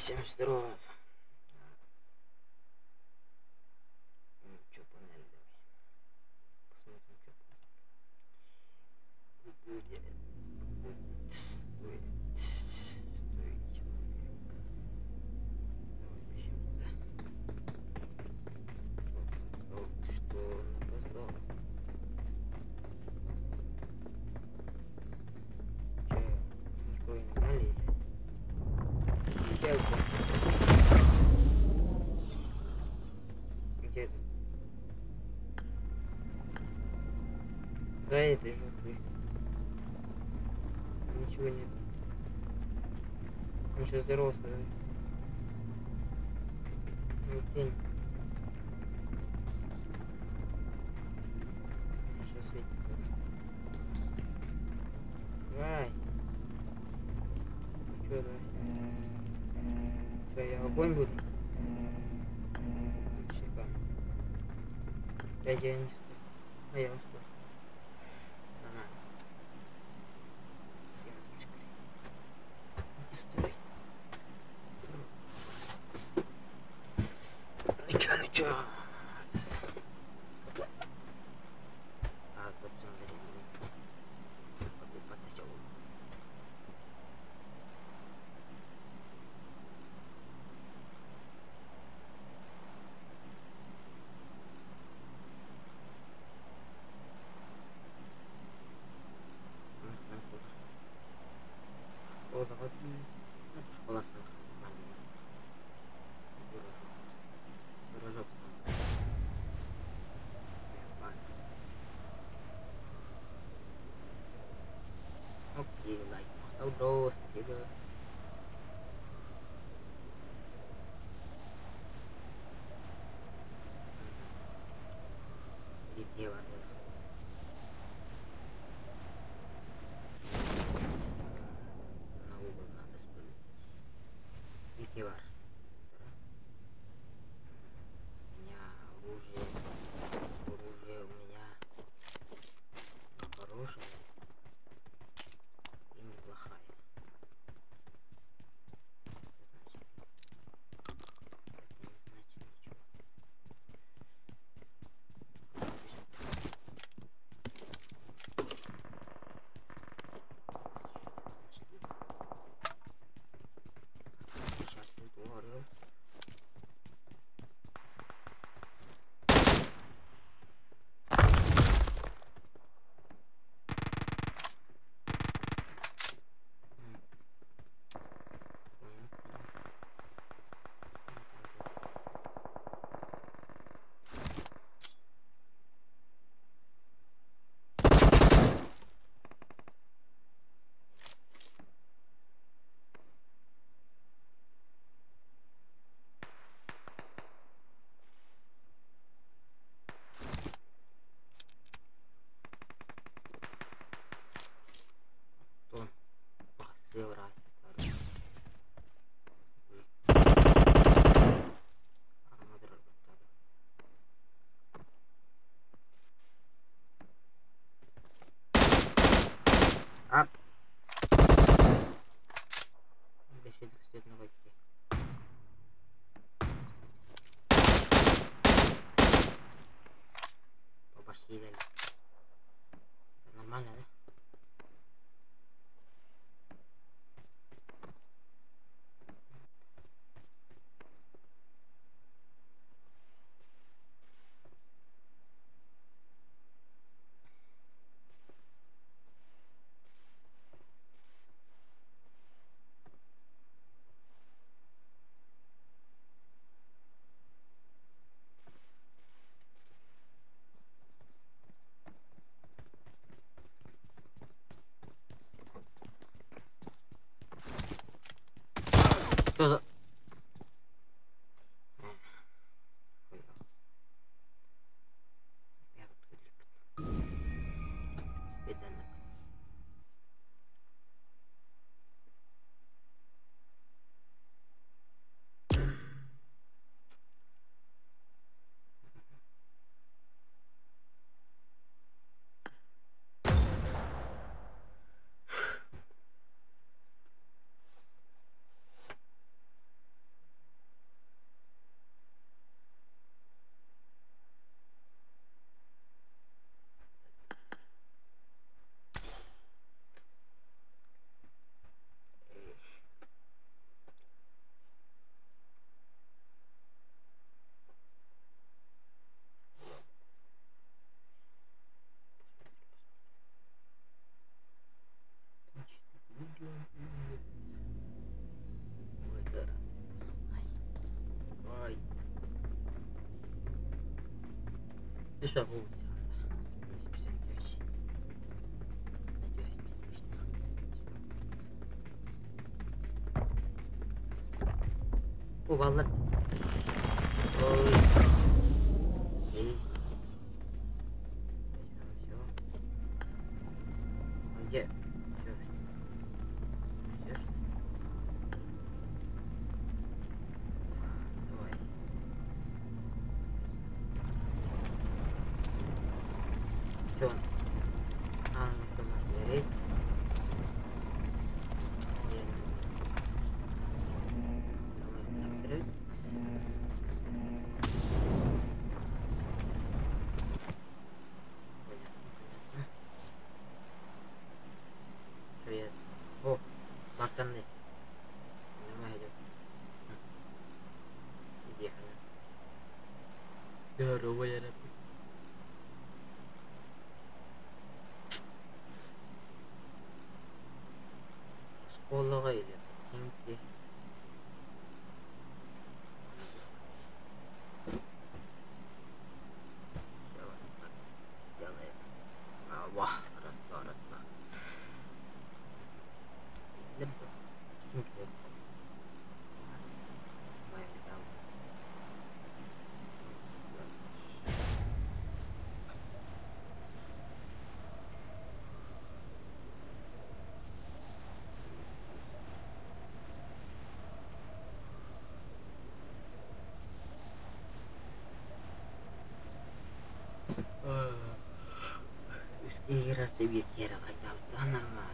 Всем здорово. Ну чё, погнали, давай. Посмотрим, что будет. Стоит человек. Давай начнем туда. Что он опоздал? Чё, никого не налили? Где это? Где это? Да, этой желтой. Ничего нет. Он сейчас взорвался, да? Ну, тень. Сейчас светится. Давай. Ну чё, давай. Чё, я огонь буду? Шикарно. 5 я не успел. А я успел. Нормально. Ну чё? А, тут смотри, потащил. О, да вот. Школа нормально. Пирожок. Пирожок. لسه هو بس بسنجاش والله ايه جاء شوف شلون شلون يا ريت oh makan nih ini mah aja dia ya rawa ya tapi sekolah kayak ini wah keras banget lah lembut main tahu kira sih kira kayak tanah mah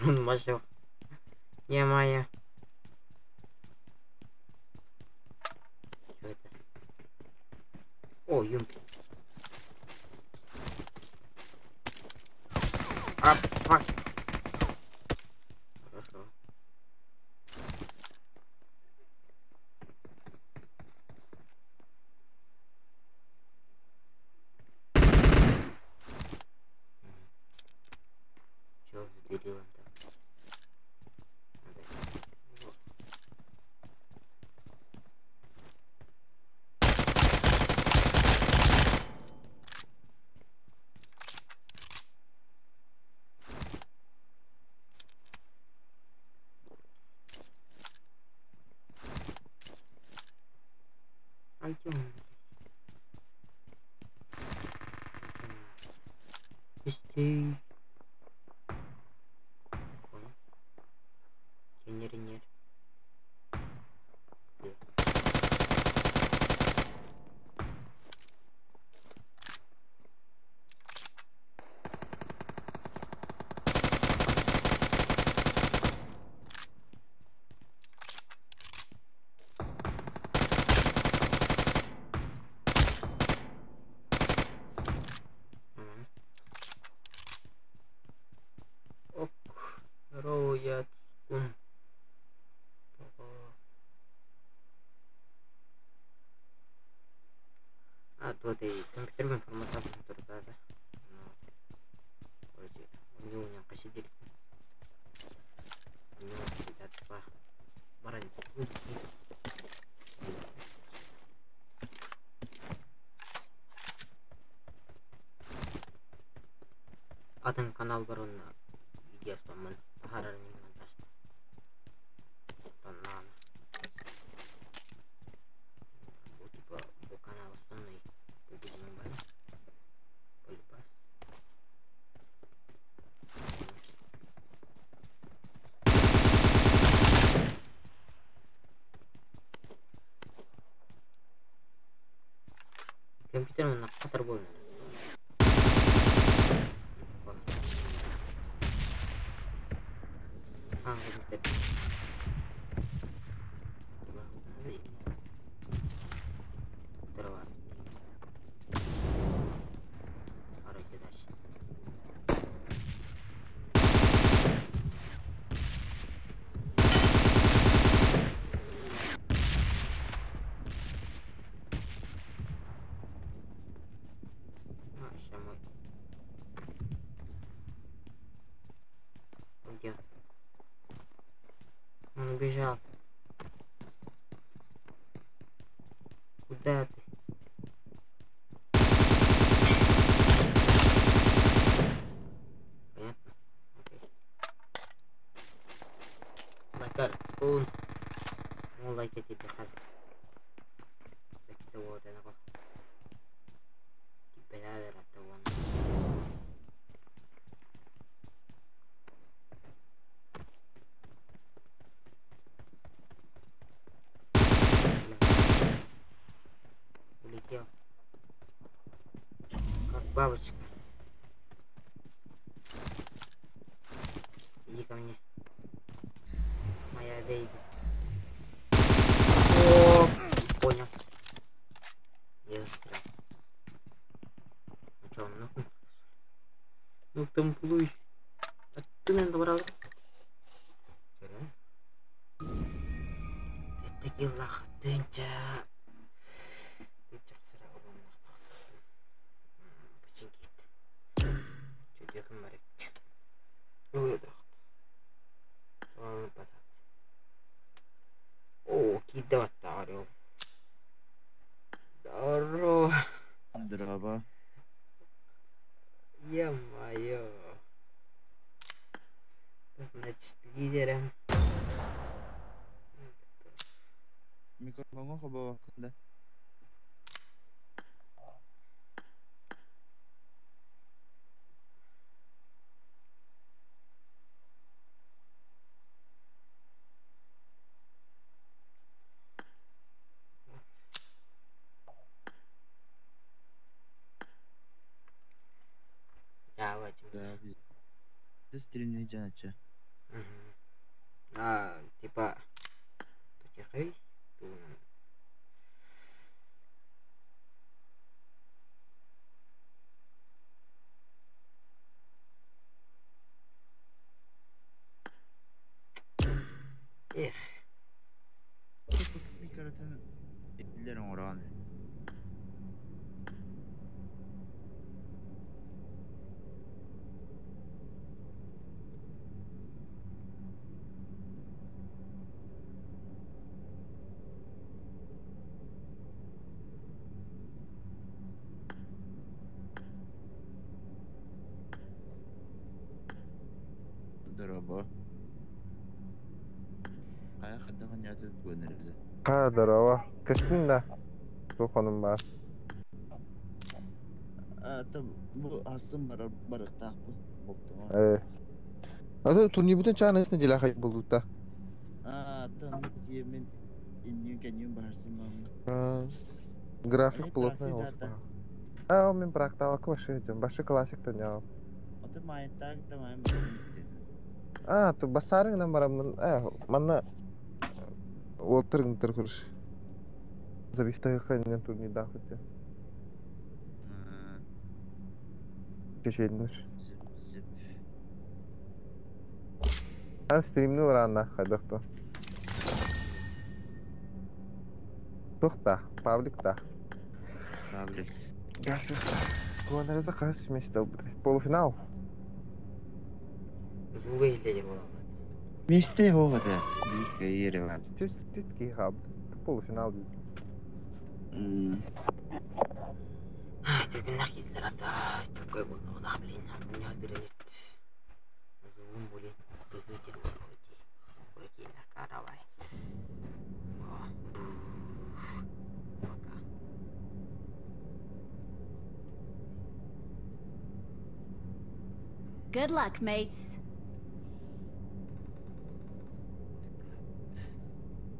masuk ya Maya oh yum apa video anjing istri nyeri royat atau di komputer informasi terus ada no yang kasih jadi Атын канал бар онда видеосынан таһарарның монтажды. Тоннан. Bu типа bu канал основной побудинг бар. Полипас. Компьютер на катар болду. Он убежал. Куда ты? Понятно? Окей. Лайкар, спун. Ну, лайк эти дыхали. Это вот это вот. Теперь надо это вон. Улетел. Как бабочка. Иди ко мне. Моя бейби. О, понял. Я застрял. Ну что, ну там плуй. А ты, наверное, брал? Реально? Это гелах, тенча. О, кидать орел. Здорово. Здорово. Ё-моё. Значит, лидером. Микрофонго хоба вакытында. Да, ты стримный жанача. Типа, тихой, эх. Микрофон элдерин ораган. Здорово. Кая хадаган ятып гөнөрдө. Здорово. Кыстында тухоным бар. Bu asım barıqtaq bu. Аты турнибутун чанасына желахай болдута. Тонны yemin индиен кенен барсın мамы. График плотный olsun. O men практава кваши, башы классик тоня. Аты майнтаг да майм. Ты басарыңнан барамын. Манна олтырың тұрғырыш. Забихтағы қайнен турнирда хотя. Кешедіңіз. Стримні ұранна қайдақты. Тұқта, пабликта. Паблик. Гашық. Куанарыза қас месте полуфинал. Звуга лидер болады. Месте хоға да. Бейік ері бар. Түт ки қалды. Полуфинал дейді. Төгіннақ келділер ата. Төккөй болды. Онақ білейін. Бұны адырелет. Зуым болейін. Бүгітер болу өте. Бұра кейінлер қаравай. Good luck, mates.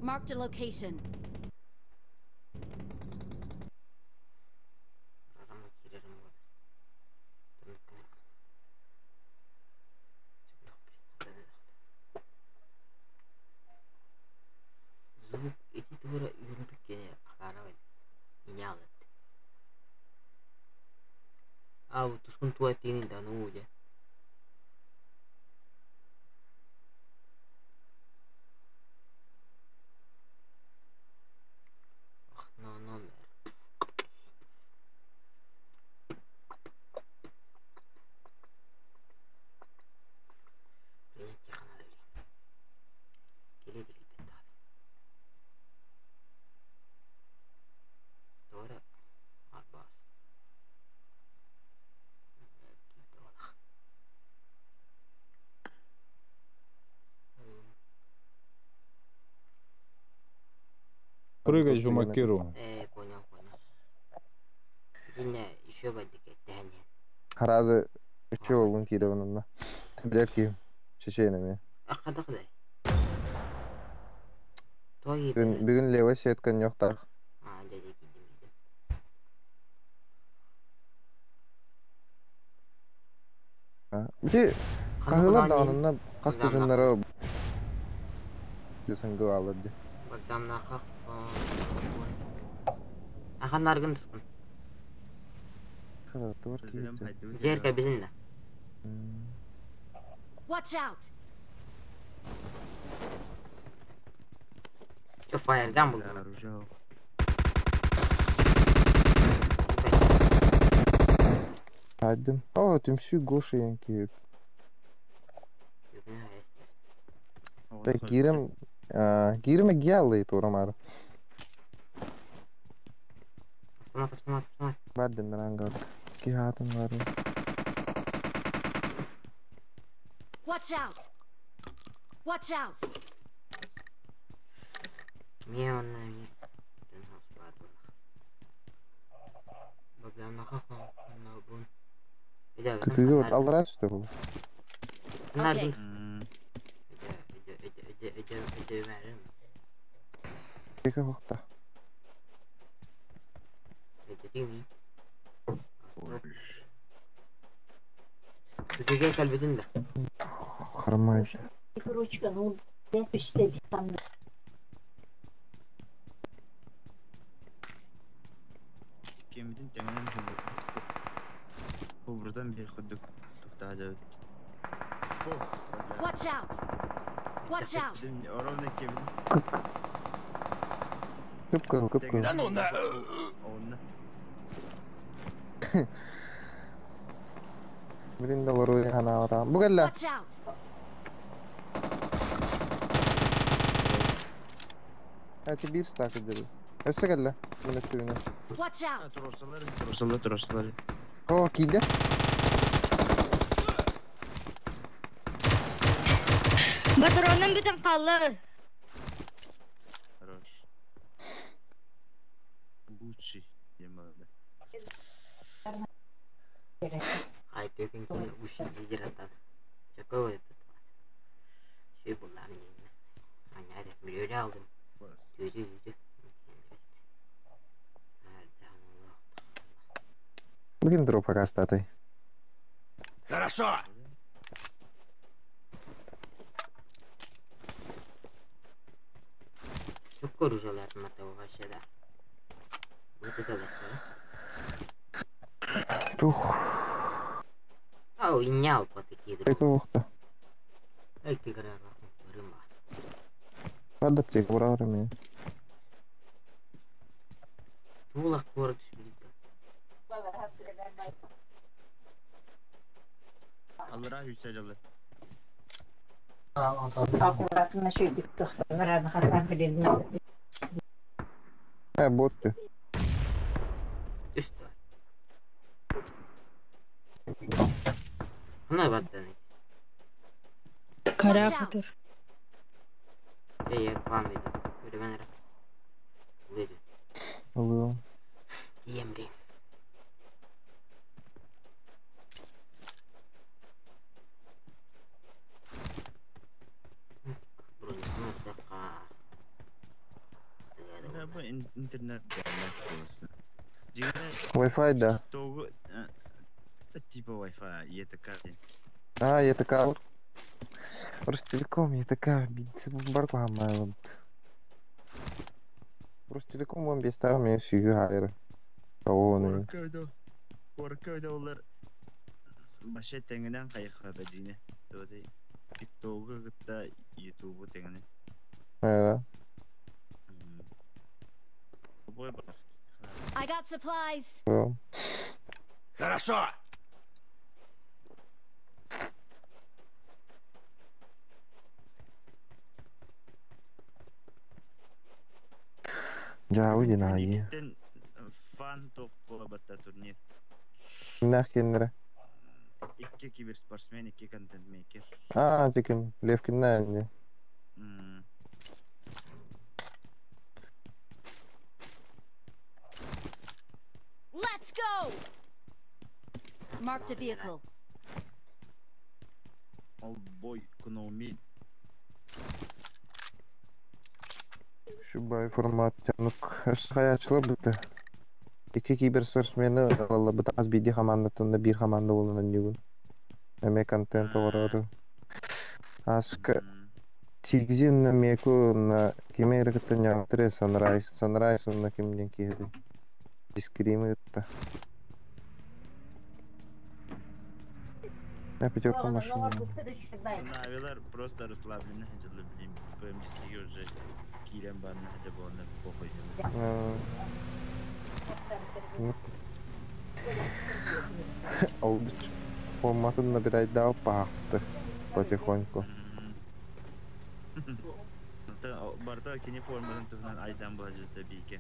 Marked a location. Tuskun tuotiin niitä nuuja. No mer. Riitti kanaville. Kiliti kilpettaa. Tuoda arbaas. Прыгай, Жумакиру. Понял. Yine еще вадик yani. Harazı üçü olgun kiri onunla. Bilir ki çiçeğine mi? Akada kadar. Toy Bugün leva şey etken yok da. Ha dedi gidim. Bir de kahılar dağınında kas gücünlere diyorsun gı alırdı. Baktan nakak. Akan nargın tutkun. Kadar da var ki. Jerka bizimle. Watch out! Şu fire'dan buldum. Haydim. O tümsü goşu yanki. Da girime geldi toramar. Автомат. Bardın rangar. Ki hatın var. Watch out! Watch out! Мия онна мия. Дün has var bu. Baktan nakak. Nabun. Bir daha Kötüydü var. Aldırar işte bu. Nargın. Okay. Öde veririm. Peki vakta. Öde mi? Güzel kalbedin de. Kırmayı. Ручка, ну, я посчитайте там. Kemidin tamamen bu buradan bir kuduk daha da Watch out! Watch out! Oranın kemidin Kıpkın. onunla Birin de loru hana adam. Bu gella. Watch out! Hadi bir stack edelim. Öse gella. Millet türüne. Watch out! Trosaları. O kide. Patronum bütün kalır. Хорош. Лучший демады. Ay dökün ki bu şey yaratan. Şaka o yapıyor. Şey bulam yine. Hani hadi milyon aldım. Yüzü. Nerede Allah. Bugün drop'a gastatay. Хорошо! Çok korucular mata o aşağıda. Bu güzel aslında. Oh, inyal patiki. Peki vakta. Belki karar bakıyorum var. Var da pek vurarım ya. Tuğlak doğru düşmedi. Alır ha yüksel alır. Аккуратно шүйдік тоқтаныр аны қасан білетін. Бот. Üst var. Buna bak demek. Кара Watch out. кутур. Кылам бейді. Öyle ben ara. Buydu. Alıyorum. Yemri. Burun mutlaka. Ya bu internet gelmek olsun. Cigara Wi-Fi da. doğu типа Wi-Fi YTK. YTK бар. Ростелеком YTK бар ғой хамайлы. Ростелеком 15 тағы мен сүйгі хайыры. Оны. Оркойда олар башы теңінен қайыққа бәдіне. Тоды TikTok'ы гытта YouTube'ы теңіне. Бой бар. I got supplies. Хорошо! Жауы динайы. Фан топ болабатта турнир. Нах кендері. 2 киберспортсмен, 2 контент-мейкер. Текін. Левкін нәйінде. Let's go. Marked a vehicle. Ал бой күнаумен. Шубай формат жанық. Шықаячылы бұты. 2 киберспортсмені алалы бұты аз бейді командатында бір команда болынан дегін. Әме контент оғырады. Асқы тигізі үнна меку кеме ерекіттен яғытыры Sunrise үнна кемден кейді. Дискримі үтті. Пятерка машина. Навилар просто расслаблены, хотели блин, ПМ-10 уже кирем барны, хотя бы он похуй. Ол форматын набирайда пақты потихоньку. Барда кене форманың тұғынан айдан бұл жүзді бейке.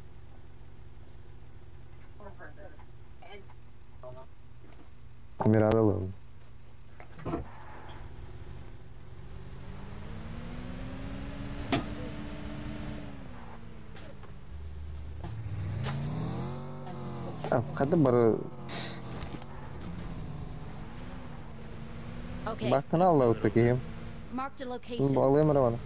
Мирадалым. Kadın bari Okay. baktığını Allah uttakiyim. Marked a location. Bağlayayım arabanı.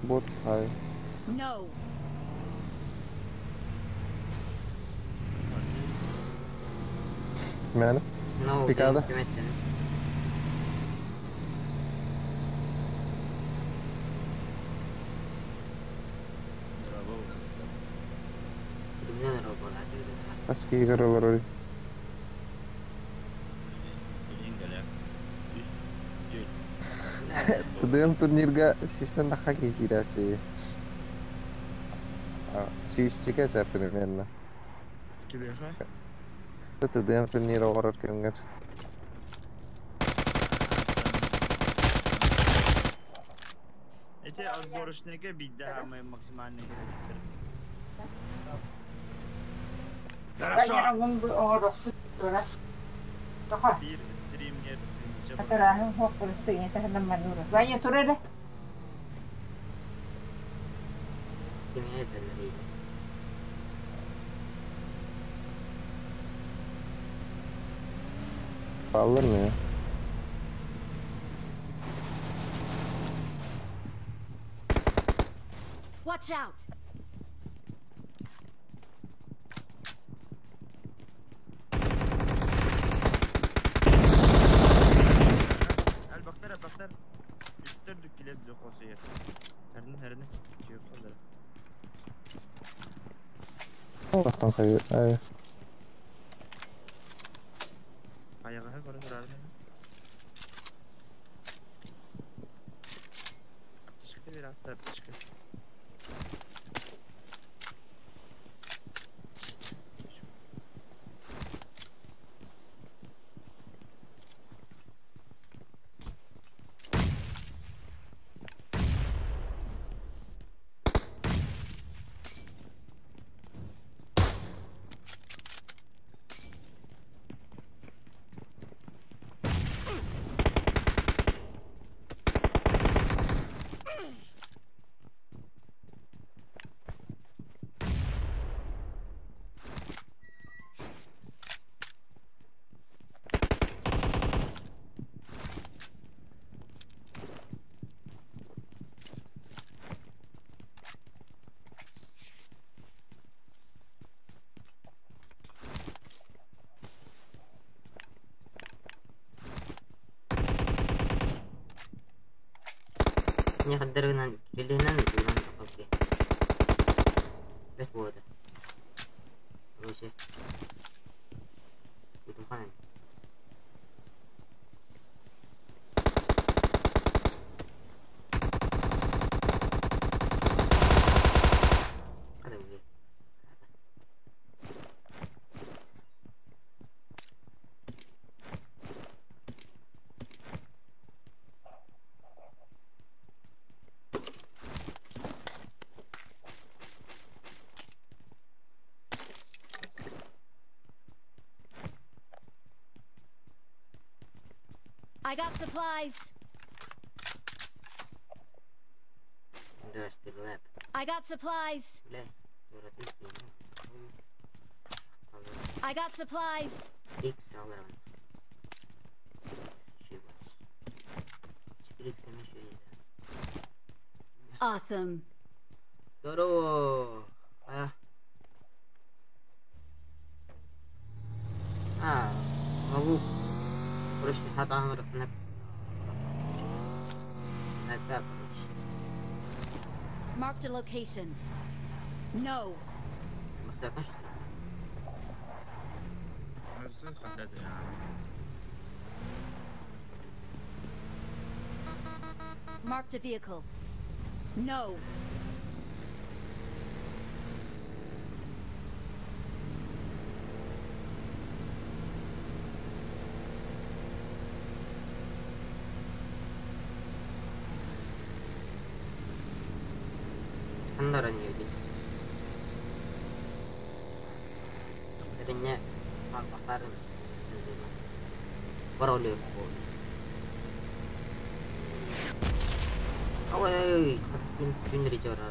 Bot, hayır. No. Yani? Ne oldu? Picada. Hükümet dedim. Kimden arabalar diyordu? Aski karalar oraya. Tudayım turnirga şişten daha geçir şey. Şiş çıkacak primерно. Килеха? Tudayım turnir oğrar kengar. Эти отборочники бить, да, мы максимально Хорошо! bir streamer Atarahın hokul istiğini tahdan manura. Vanya turada. Kimya ederler. Alır mı ya? Watch out. Baktar. Üstler dükkiler de kosuyor. Herine. Yok kaldır. Allah'tan kayıyor. Evet. Ayağa göre kırar mı? Çıktı bir hafta çıktı. خدرنا اللي هنا نقول اوكي بس بوده وش بدون خان هذا وين I got supplies. درست اللاب I got supplies. لا ورتيك I got supplies. إكس على شو بس اشتريك سمي شو Awesome. Здорово. Могу просто хата на как Marked a location. No. مسافة Nasıl خدت ya? Marked a vehicle. No. 한나라니 여기 akhirnya paparan parole po away katin dari jora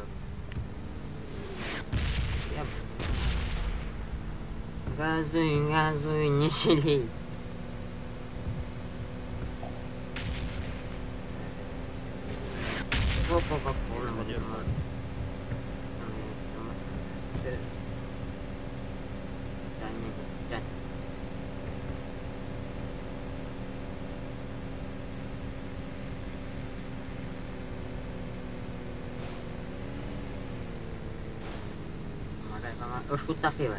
yap газуй не жалей как полный Шутах его.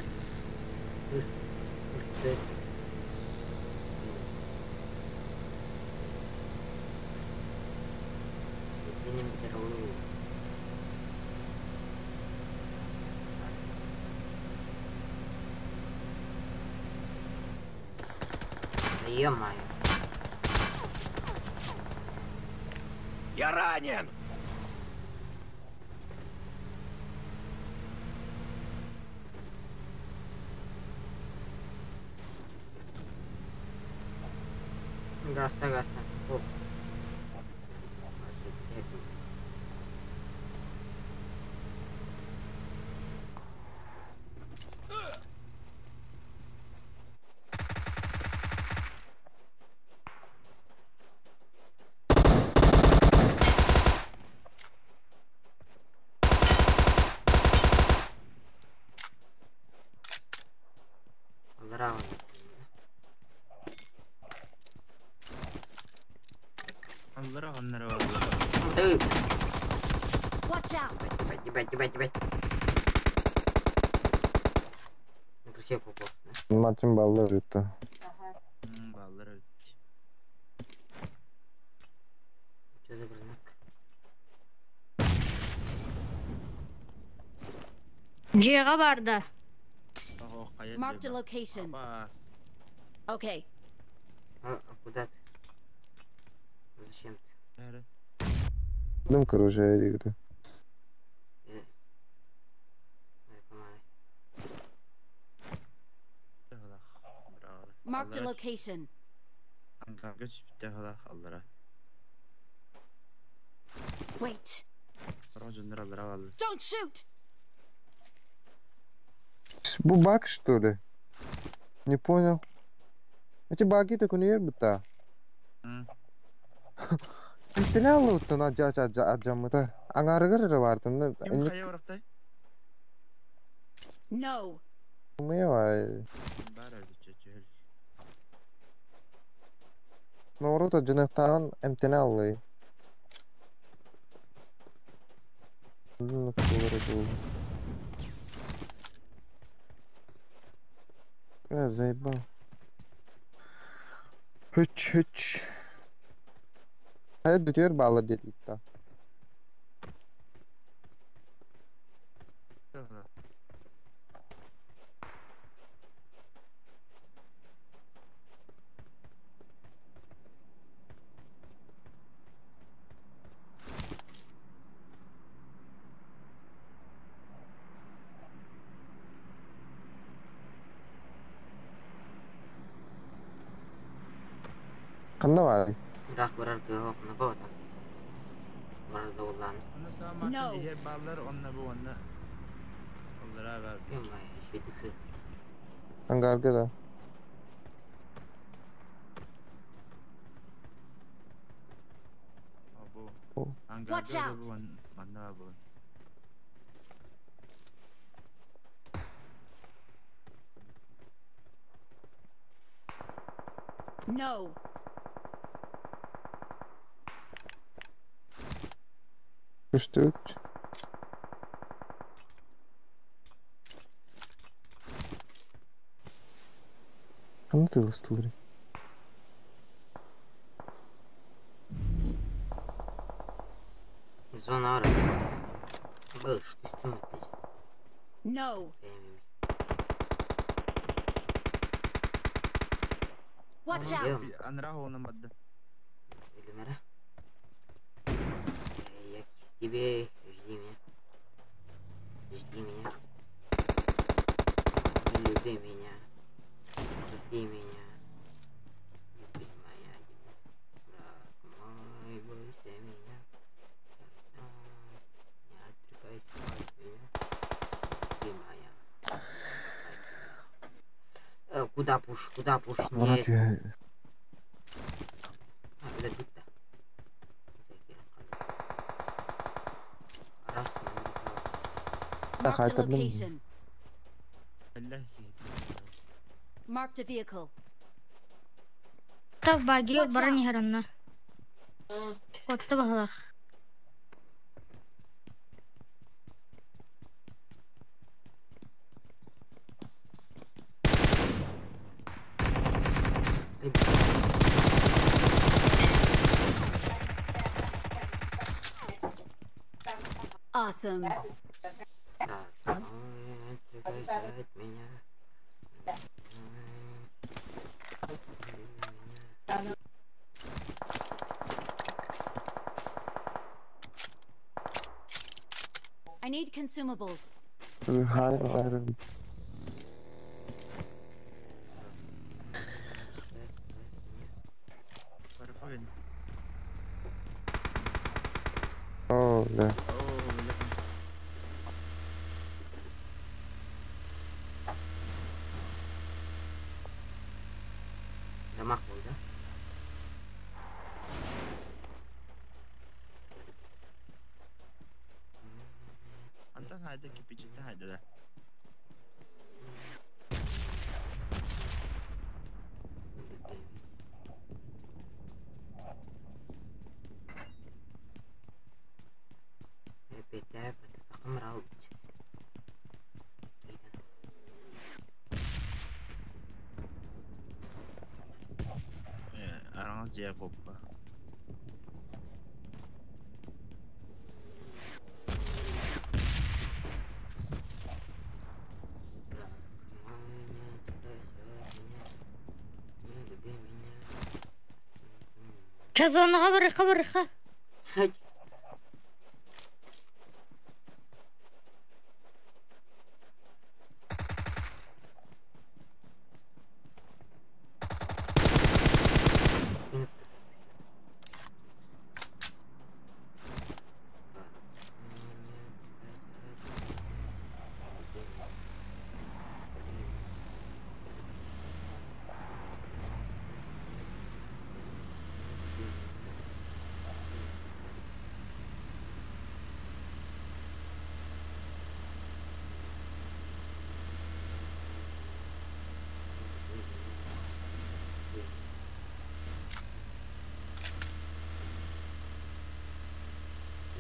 Ini terlalu. Iya maya. Я ранен! Gasta. Oh. Bravo. Onlara var. Watch out. Ебать. Красиво попал. Maçın balları yuttu. Balları öttü. Что за гранат? Ciğe vardı. Oh, kayıt. Marked a location. Bas. Okay. А куда ты? Зачем ты? Nerede? Dım kırıcıya girdi. Помогай. Bravo. Marked a location. Kanka göç bitti hala allara. Wait. Racunlar allara aldı. Don't shoot. Bu баг, что ли? Не понял. Эти баги-то кунуер-то. Intine alıyorsun acamı da. Angarıgır vardı. Kim kaya varaktay? No. Ne var? Bara ödücü. Doğru da cınıktan imtine alıyor. Uzun olarak oldu. Biraz zayıf. Hiç. Hadi diyor bağlı dedik daha. Kanda var. Bırak bırak yok ne kadar. Bana da ulan. Onu sağ No. her ballar onunla bu onunla. Onlara ver. Yok mu ya şey dıksı. Hangarga da. Bu. O. Watch Hangarda out. bu onunla bu. No. Üstü. Kanda da ısıtılır. Zona ara. Bağış üstüme edeceğim. No. Beğenmemi. Watch Tamam, out. diyorum. Anra olmadı. Ölümere. Yak gibi öjdeyim ya. Öjdeyim ya. Öldeyim ya. Özdeyim ya. Bilmem ya gibi. Bırakmay bu istemi ya. Ya Türkay savaş beni. Bilmem ya. Куда пуш, Bana нет. diyor. Öyle tut da. Marked a Kaytardım. location. Allah ki. Marked a vehicle. Тав баги Watch баран out. яранна. Котта бахлах. Awesome. I need consumables. Hayır. Tarafa gelin. Oh, ne? Oo böyle. Damak oldu. Antan hayda ki piçite hayda da. Bete takım rahat gideceğiz. Aranız ciğer koppa. Чазонаға барыха. Hadi.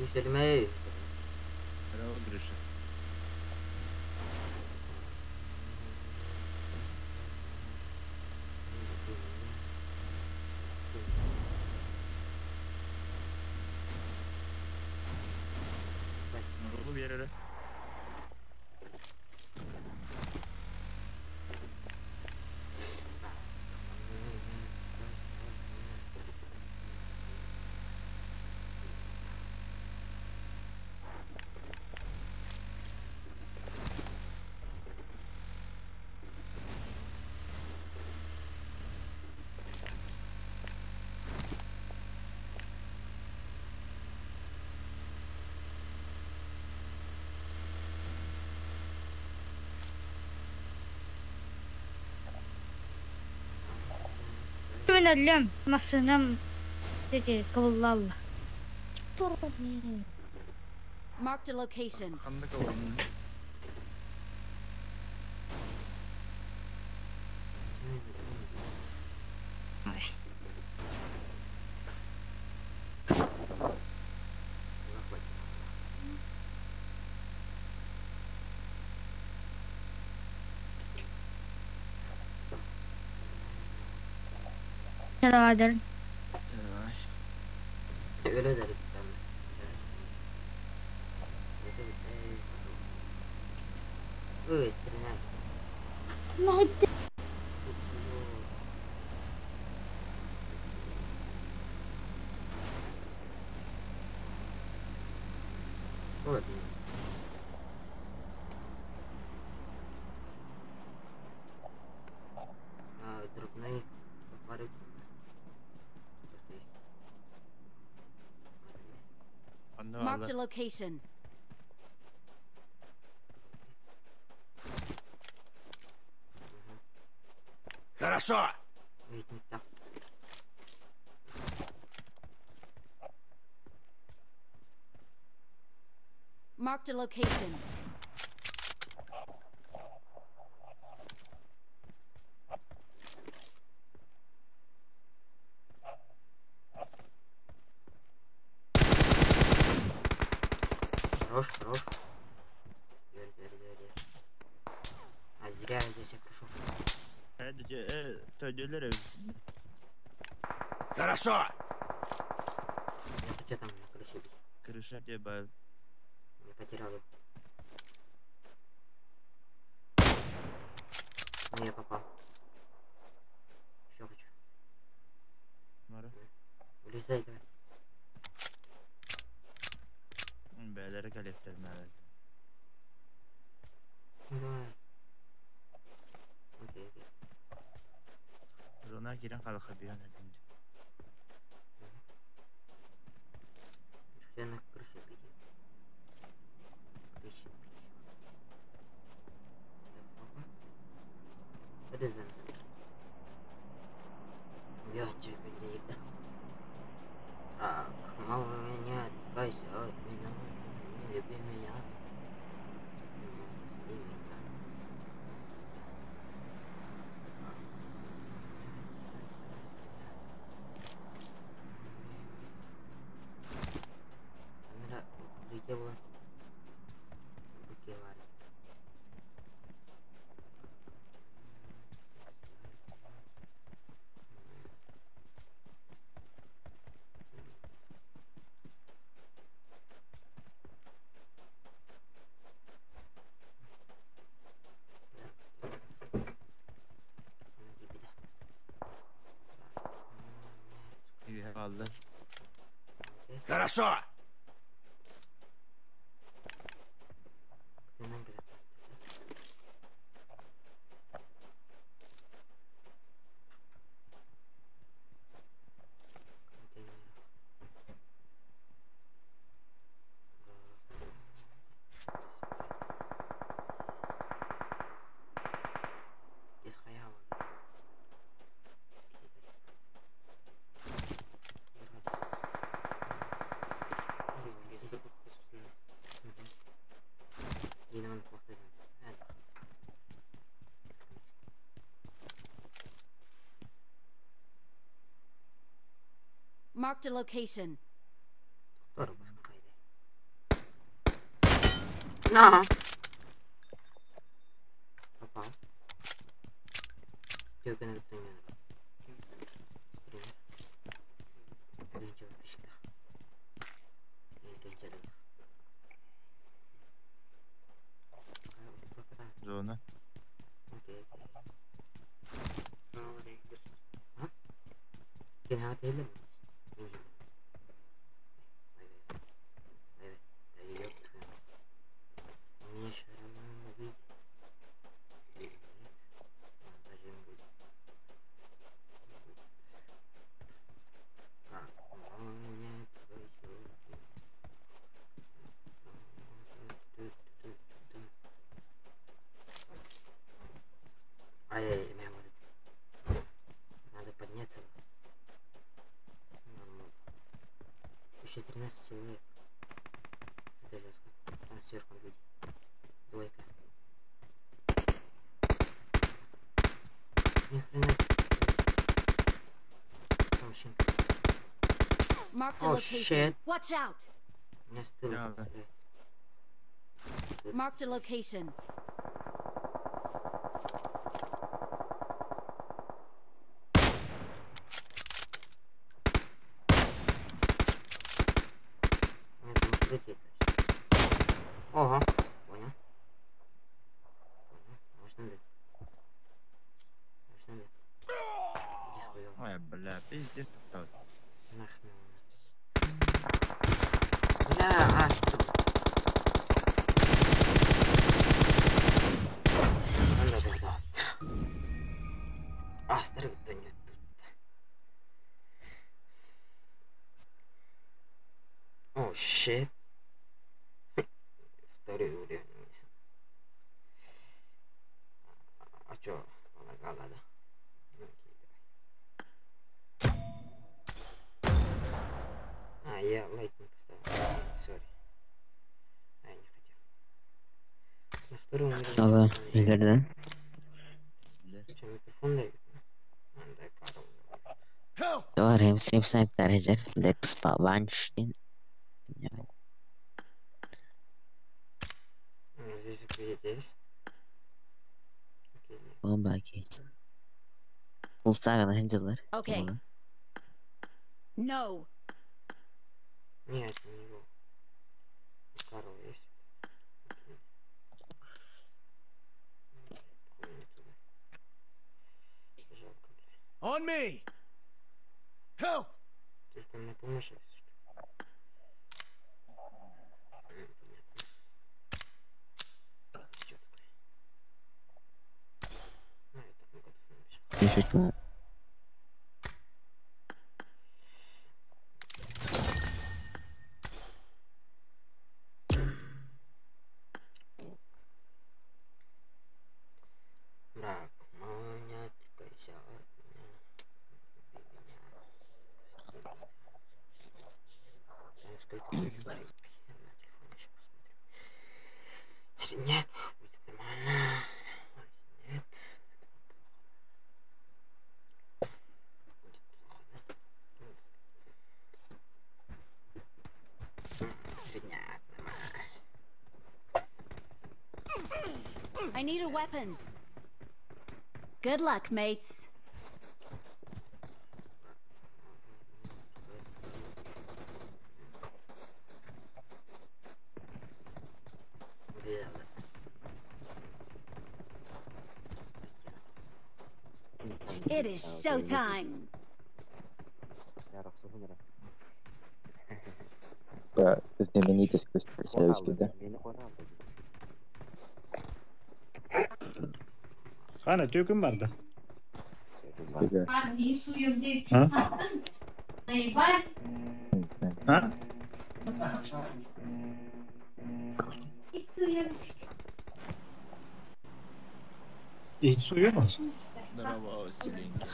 Yükselime крыша. Нұрғылы берері. Ben ölüm. Masınım dedi kıvıllalla. Marked a location. Қандай кавайның? Selam. Öyle dedik ben. Стреляй. Neydi? Вот. Дробные пары. Anda Marked a valla. location. Хорошо! Ведь не так. Marked a location. Хорош, хорош. Дверь. А зря я здесь я пришел. Tövdeler ev. Хорошо! Я тут тебя там на крыше бить. Крыша diye bağır. Я потерял его. Ну я попал. Еще хочу. Numara. Вылезай давай. Beyleri kaletlerim herhalde. Давай. Окей. Zona giren kalka bir yana dindi. Все на крыше бить. Крыше бить. Вылезай. Янчик, иди. Так, мало меня, отпайся от меня. Не люби меня. Прости меня. Камера улетела. Букевали. İyi kaldı. Хорошо! Marked a location. Doğru baskın kaydı. На! Попал. Тёганы өттөн. Birinci bakışta. Birinci adım. Зона. Окей. Ha? Gene değil mi? Evet. Dayı yok. Niye şaranın bir montajım bu. Ай-яй-яй, меня вот. Надо подняться. Нормально. Еще 13 человек. Это жестко. Там сверху люди. Двойка. Ни хрена. Там машинка. Marked a Oh, location. shit. Watch out. Меня с тыла Да, да. стреляют. Marked a location. Меня там укрытие дальше. Ого. Понял. Понял. Можно ли? Можно ли? Иди схуёв. Ой, бля, пиздец такой. Нахрен. Бля, Астер-то не тут. О, щит. Второй уровень у меня. А чё, полагала, да? Ну окей, давай. Я лайк не поставил. Сори. Я не хотел. На втором уровне. Ага, Игорь, Что, микрофон дают? Дай Карл. Help! да? Var hem sniper hedef. Let's Babanstein. Здесь укрытие есть. Окей, нет. Oğlum belki. Ultara henceler. Okay. No. Нет, не его. У Карла есть. Окей. Походу не туда. Жалко, бля. On me! Help! Только мне помощь, если что. Понятно. Чё такое? А, это мы готов набежать. Düşük mü? Брак, маня, отрекайся от меня. Люби меня. Прости меня. Там сколько будет лайк? Я на телефоне сейчас посмотрю. Средняк будет нормально. А если нет, это плохо. Будет плохо, да? Средняк нормально. I need a weapon. Good luck, mates. It is showtime. Знаменитость Красавицкий, да? Ana töküm vardı. Güzel. Ha? Ha? Hiç su yok mu? Здорово, Селенька.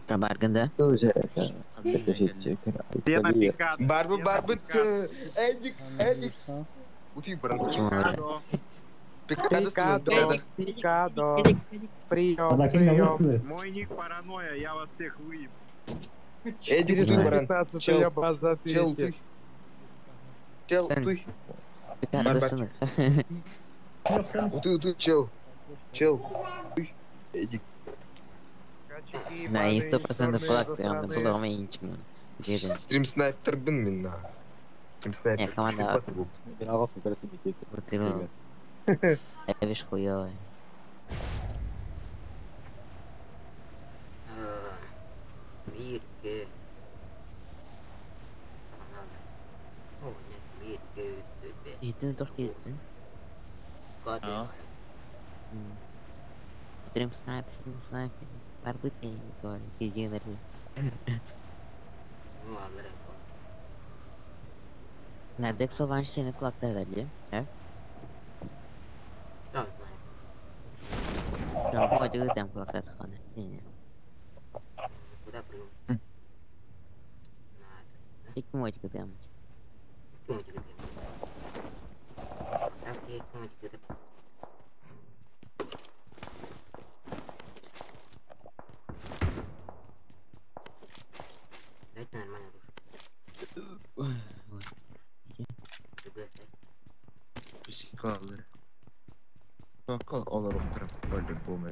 Kabargında. Тоже это Где на пикаду? Барбы, Эдик, утри, Kim orada? Пикадо, прием, Adakini ne yapıyor? Мой ник паранойя, я вас всех выеб. Эдик, Знаю. 415-я база Чел, третья. Чел, Sen- туй. Bir tane de Barbar. sınır. Уты, чел. Уй, Эдик. На, и 100% флаг, прям было меньше. Где Стрим снайпер бин мен. Стрим снайпер. команда. Bu. Ben ağasını karısı bitti. Бутырыл. Я виж хуёвый. Virke. Sanada. Oh, нет, virke üstü. Gittin dur gittin. Kadın. Стрим снайпер. Барбыты не говорю, пиздец. Ну, alır hep o. Nerede Expo senin kulakta herhalde. He? Tamam, Şu an bu acılı dem kulakta sana. Yine. Kуда прыгнул? İlk mi acılı dem? Кому тебе где? Так, я кому тебе где? Дайте нормально рушу. Другая сайт. Psikologlar. Bakal olurum taraf böyle bu mu?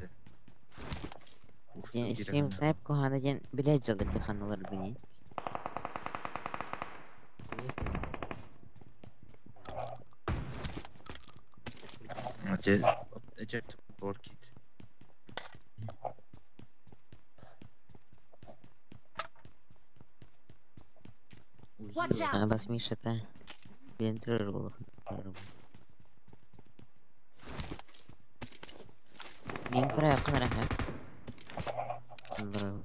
Yani stream sahip kohana gen bile acılı bir kanalar beni. Acayip orkid. Watch out! Ana basmış şata. Ben terör olur. Bin para yapın rahat. Bravo.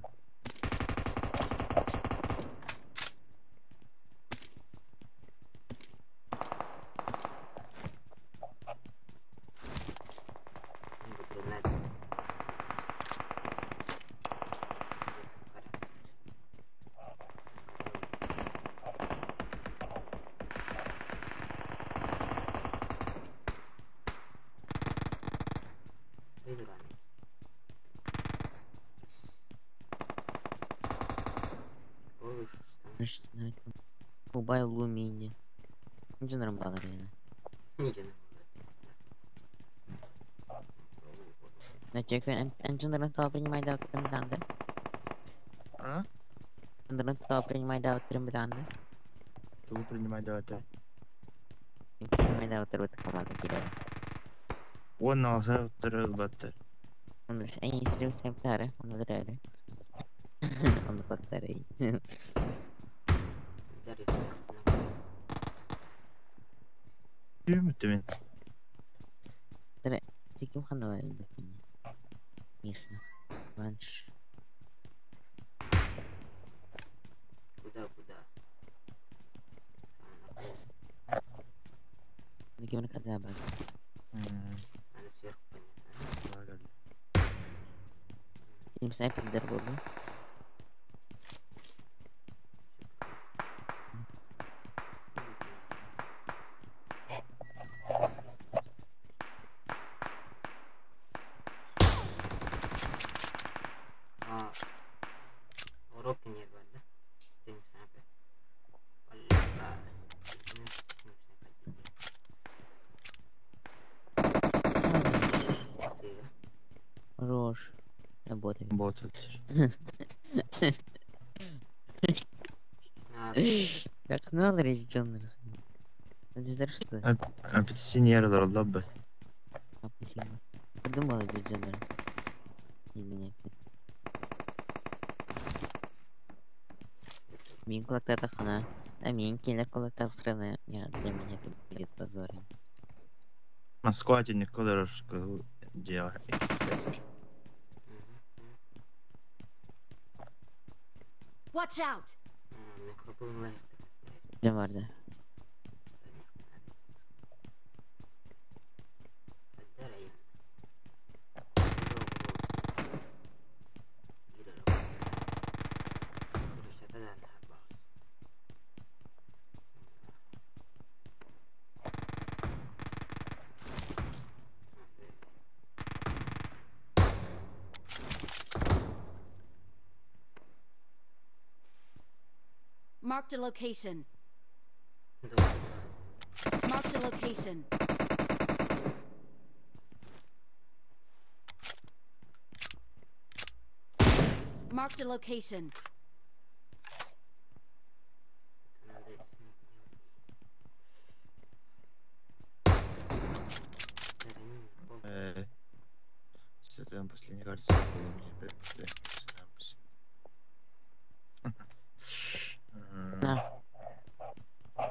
Убай лумини. Ничего нормально, реально. Ничего. Начекай, Анджелина то принимай да утром да. А? Анджелина то принимай да утром да. Кто принимает давайте? Принимай да утром команда кидает. Он алса утром баттер. Он эй, стрим септара, он ударяет. Он повторяет. Değil mi? Tara, sikim kan da var bakayım. Neyse. Ванш. Куда? Gimana kata bang? Ada sверху понятно. Ini saya pindah dulu. Урок не было. Стрим снайпер. Хорош. Работаем. Ботать. Как надо речь это знаешь что? Апельсинерler лабы. Апельсин. Подумала бюджетер. Или нет? Min kulakta хана. А min kille kulakta страны. Я для меня это будет позором. На складе не колораш делал экстески. Watch out! Ne vardı? Marked a location. Marked a location. Marked a location. Создам последний карту. На.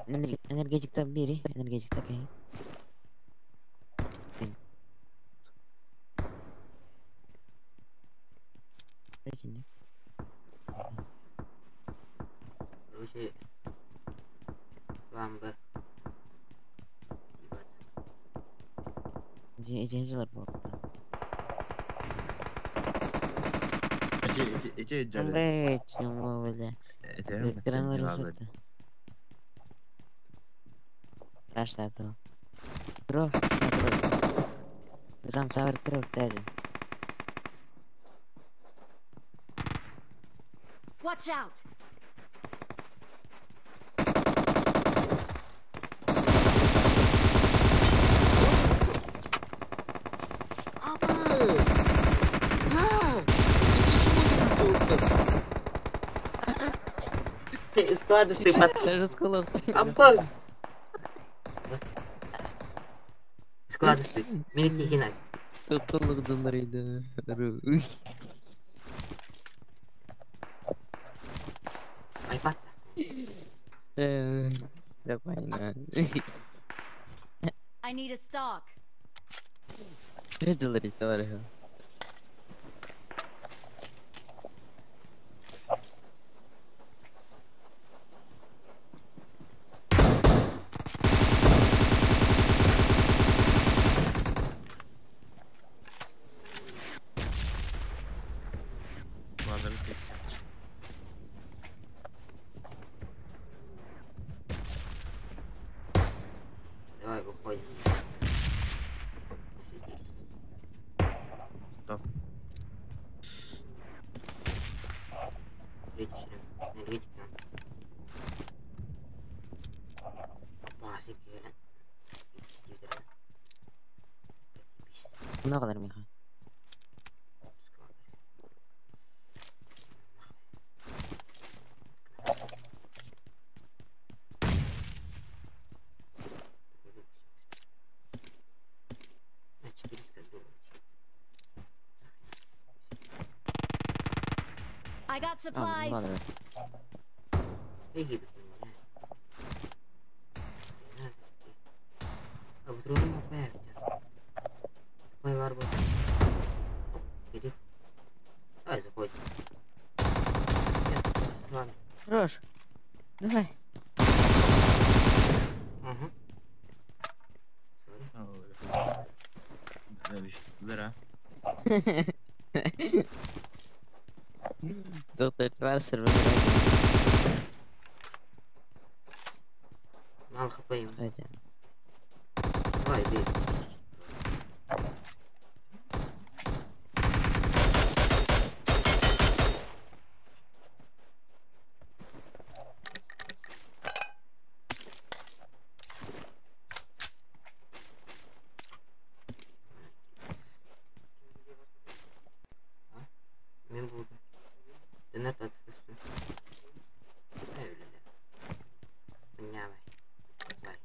Энергетик-то бери. Энергетик такой. Короче, ламбы. Идеалар болот. Эти жарды. Кандай чым болду. Экран вырубилды. Таштады. Бро, там савар труп дали. Watch out! Склады стоят. Даже скулов. Ампал! Склады стоят. Минут не кинать. Толық донорайды. Айпад. Нормально. I need a stock. $3 товарищ. Давай, выходим. Посидишь. Стоп. Энергетик нам. Опа, сикелен. Ne kadar Miha? I got supplies. Ладно. Давай, заходи. Я с вами. Хорош. Давай. Угу. Зара. Доктор Тварсер. Мало хп ему. Хотя. Давай, бей. Мен буду. Донат отстасын. Öyle de. Понимай. Бай.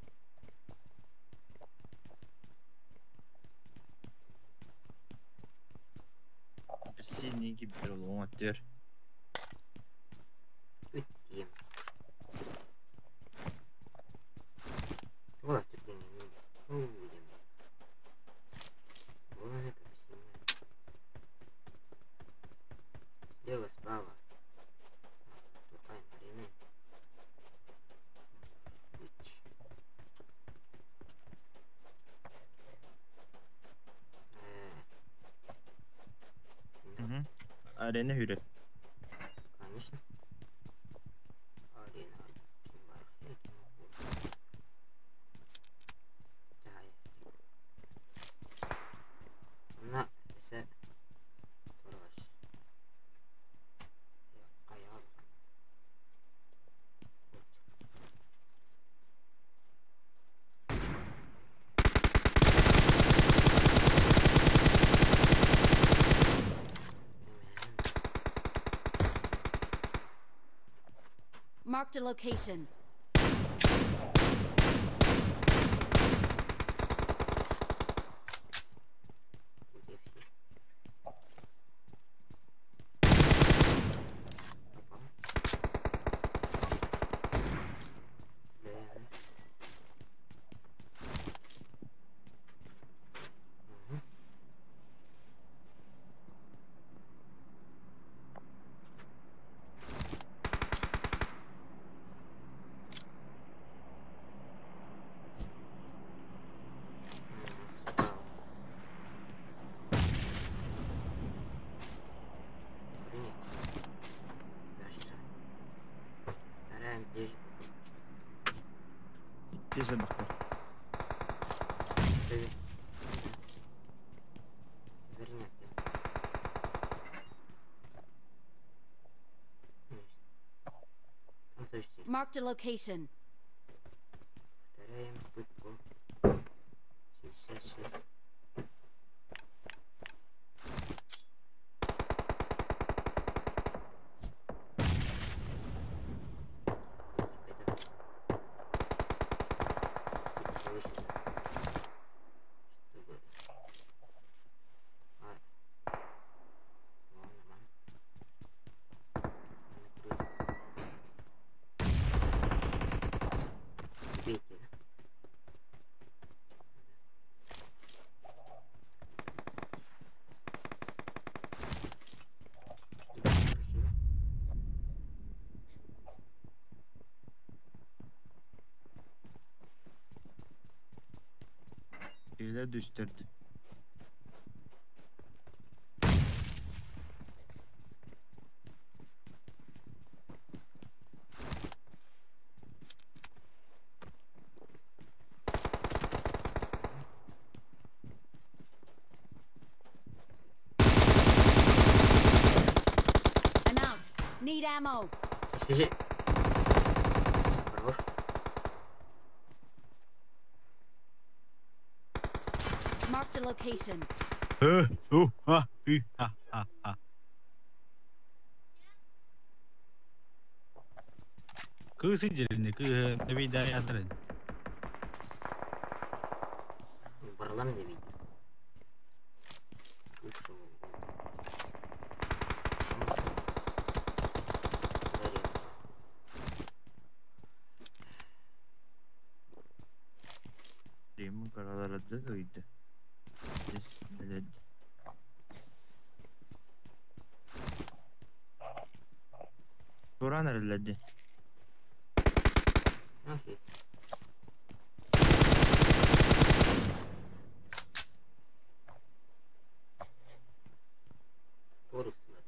Bir seni gibi bir oğlum atıyor. Üteyim. Вот тут я не видел. Увидим. Вон это посильнее. Слева, справа. Плохая марина. Hı. Arena hüret. Конечно. Арена. Kim var? Kim bu? Hayır. Buna ise uğraş. Ayağa bak. Marked a location. Где все? Попал. Да. Мгм. Спал. Нет. Дальше. Стараем ближе. Teze bakar. Привет. Вернет. Там тоже здесь. Marked a location. Повторяем попытку. Сейчас. Видите, да? Красиво. Şeyler düştürdü. I'm out. Need ammo. Свяжи. Хорош. Marked a location. Cứ xin chỉ là cứ David đã ăn rồi. Парламент видит. Ушел. Demon karalarda duydu. Biz biledi. Turan araladı. Окей. Oruslar.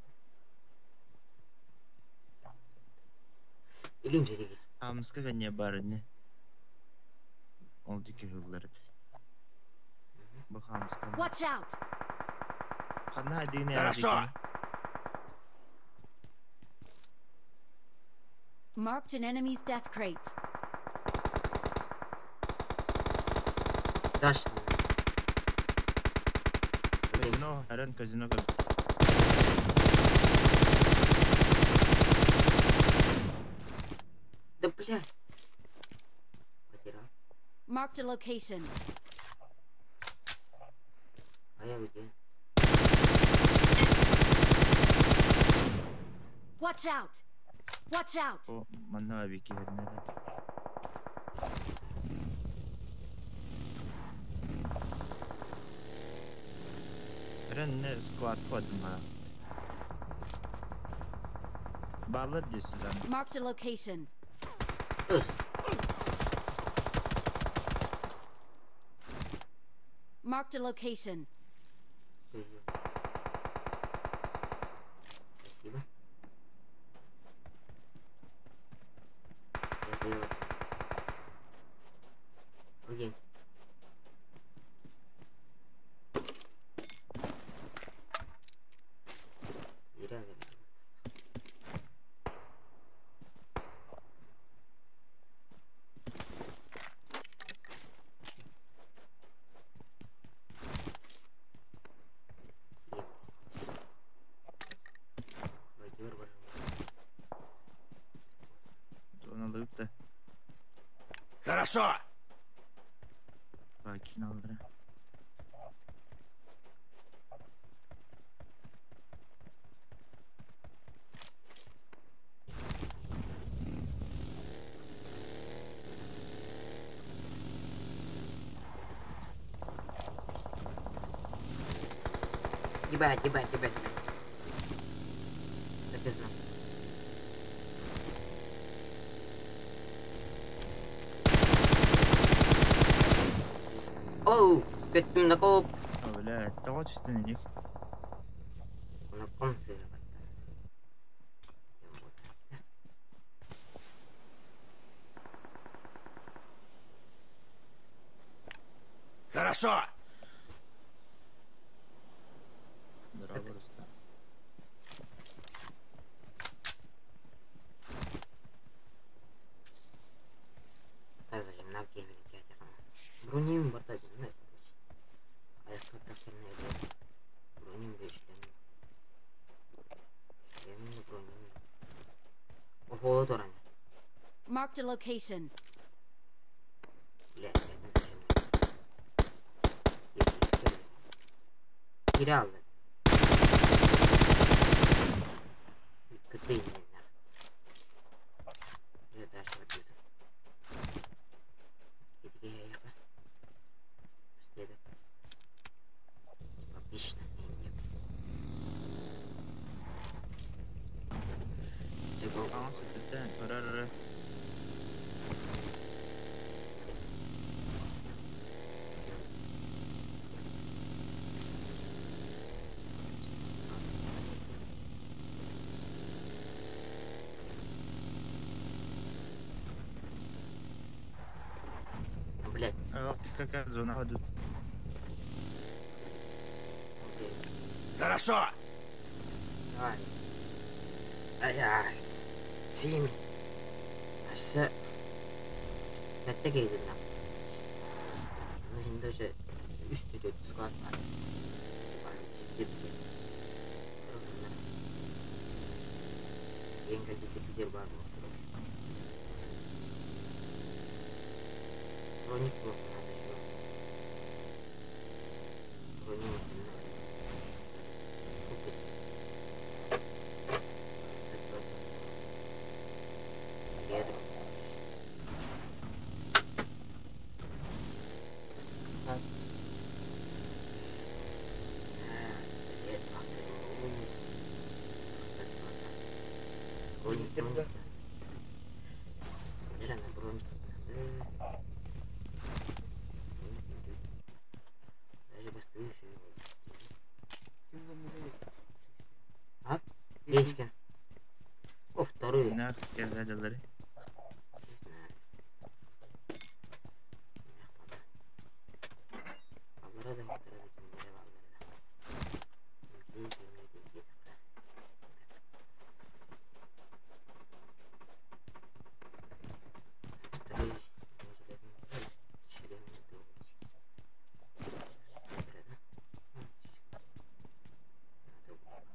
İlim dedi ki. Amska kanya barını. Oldu ki hılları. Bu hamska. Watch out. Kana hadi ne Хорошо. yapayım? Marked an enemy's death crate. Даш. Kazino, Eren kazino kal. Да блядь. Потерял. Marked a location. А я где? Watch out. Watch out. O manna abi ki yerine. Eren ne squad koydum ha. Bağlar diyorsun sen. Marked a location. Dur. Marked a location. Спасибо. Я понял. Окей. И рядом. Хорошо! Sakin aldır. Ебать. Запизно. Оу, kötüm nakop. Öyle tavat üstüne dik. Nakom sığ. Хорошо! Beraber usta. Так, зачем на гейминг я тягам. Броним бардагim ne? Ayakta takırına ele. Bronim beşlemi. Yeminle bronim. O holo doran. Marked a location. Bile edin şimdi. Biri aldı. Kötü indim. Ya da aşağı bir. Gidi yakla. İstedim. Отлично, Tamam sütten. Örer. Блять, Какая зона ходу? Хорошо! давай. Сим. Asa. Katta gezdim lan. Ama şimdi hoca üstü 400 kat var. Var siktir bir. Yenga bir var mı? Kronik bu. Kronik bu. Değişken. Of darıyor. Ne geldi?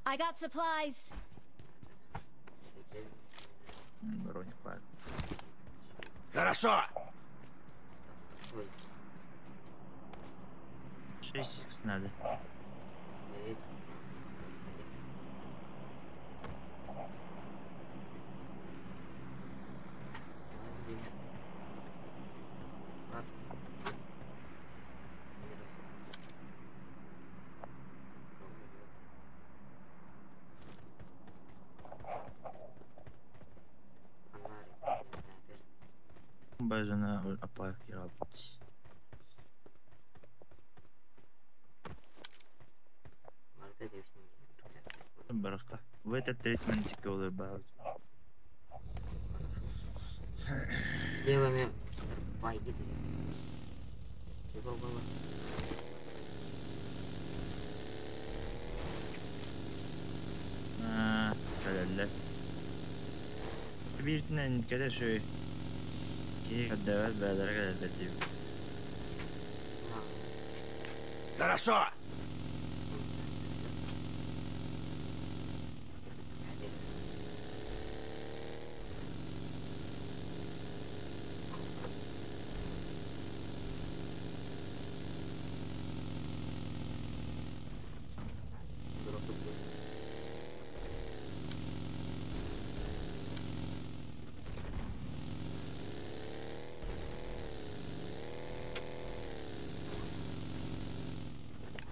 I got supplies. Броник var. Хорошо! 6x надо. Evet. Бажано опак yapmış. Baraka. Weather treatment olur bazı. Левыми пойди. Чего было? Halalle. Bir tane kere şöyle. İyi kadar bedere kadar dediğim. Хорошо!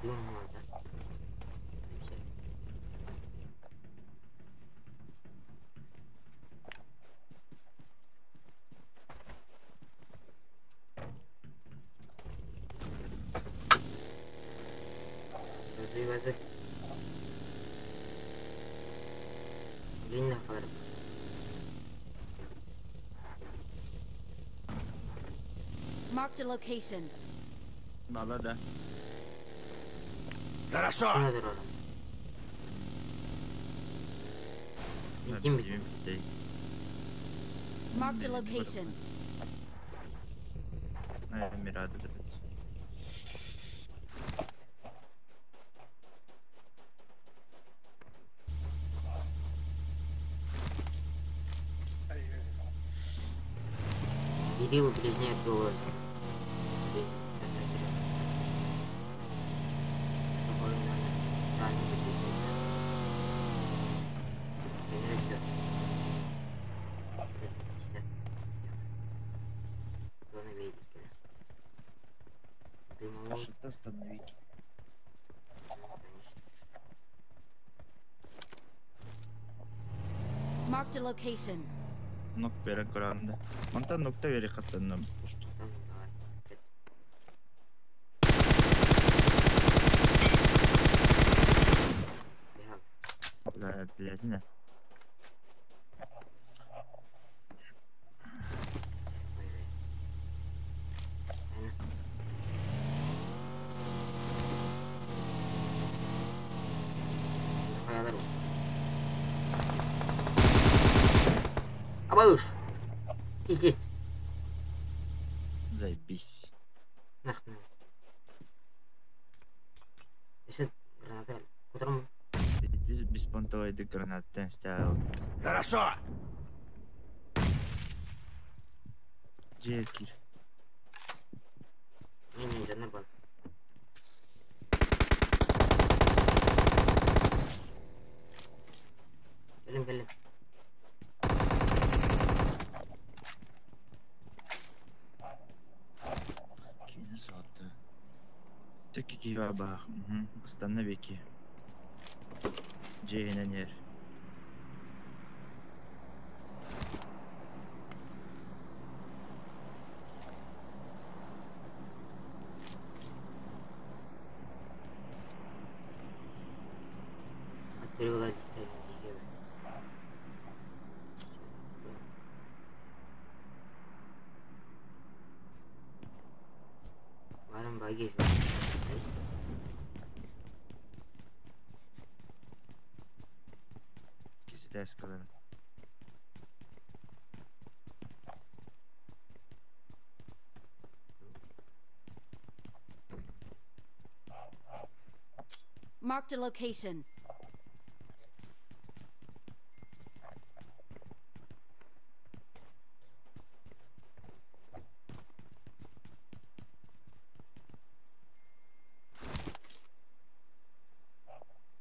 Duyum orada. Güzel. Hazır. Linda kalırım. Marked a location. Valla da. Хорошо! Nedir oğlum? İlkin bitti. Değil. Marked a location. Evet, miradıdır. Кирилл Ближняк было. Что-то остановить. Marked a location. Nok bere kuranda. Manta nokta veri katlarına uçtu. La biletine. Абауш! Пиздец! Заебись. Нахуй. Если граната, которому Здесь беспонтовый гранат ставил. Хорошо! Джеркер. не жанр бар. Gelin. Kini sattı. Tek iki bak. Istanla beki. Ceyhinen yer. Переводить. Varım bagaj. İkisi de eskalarım. Marked a location.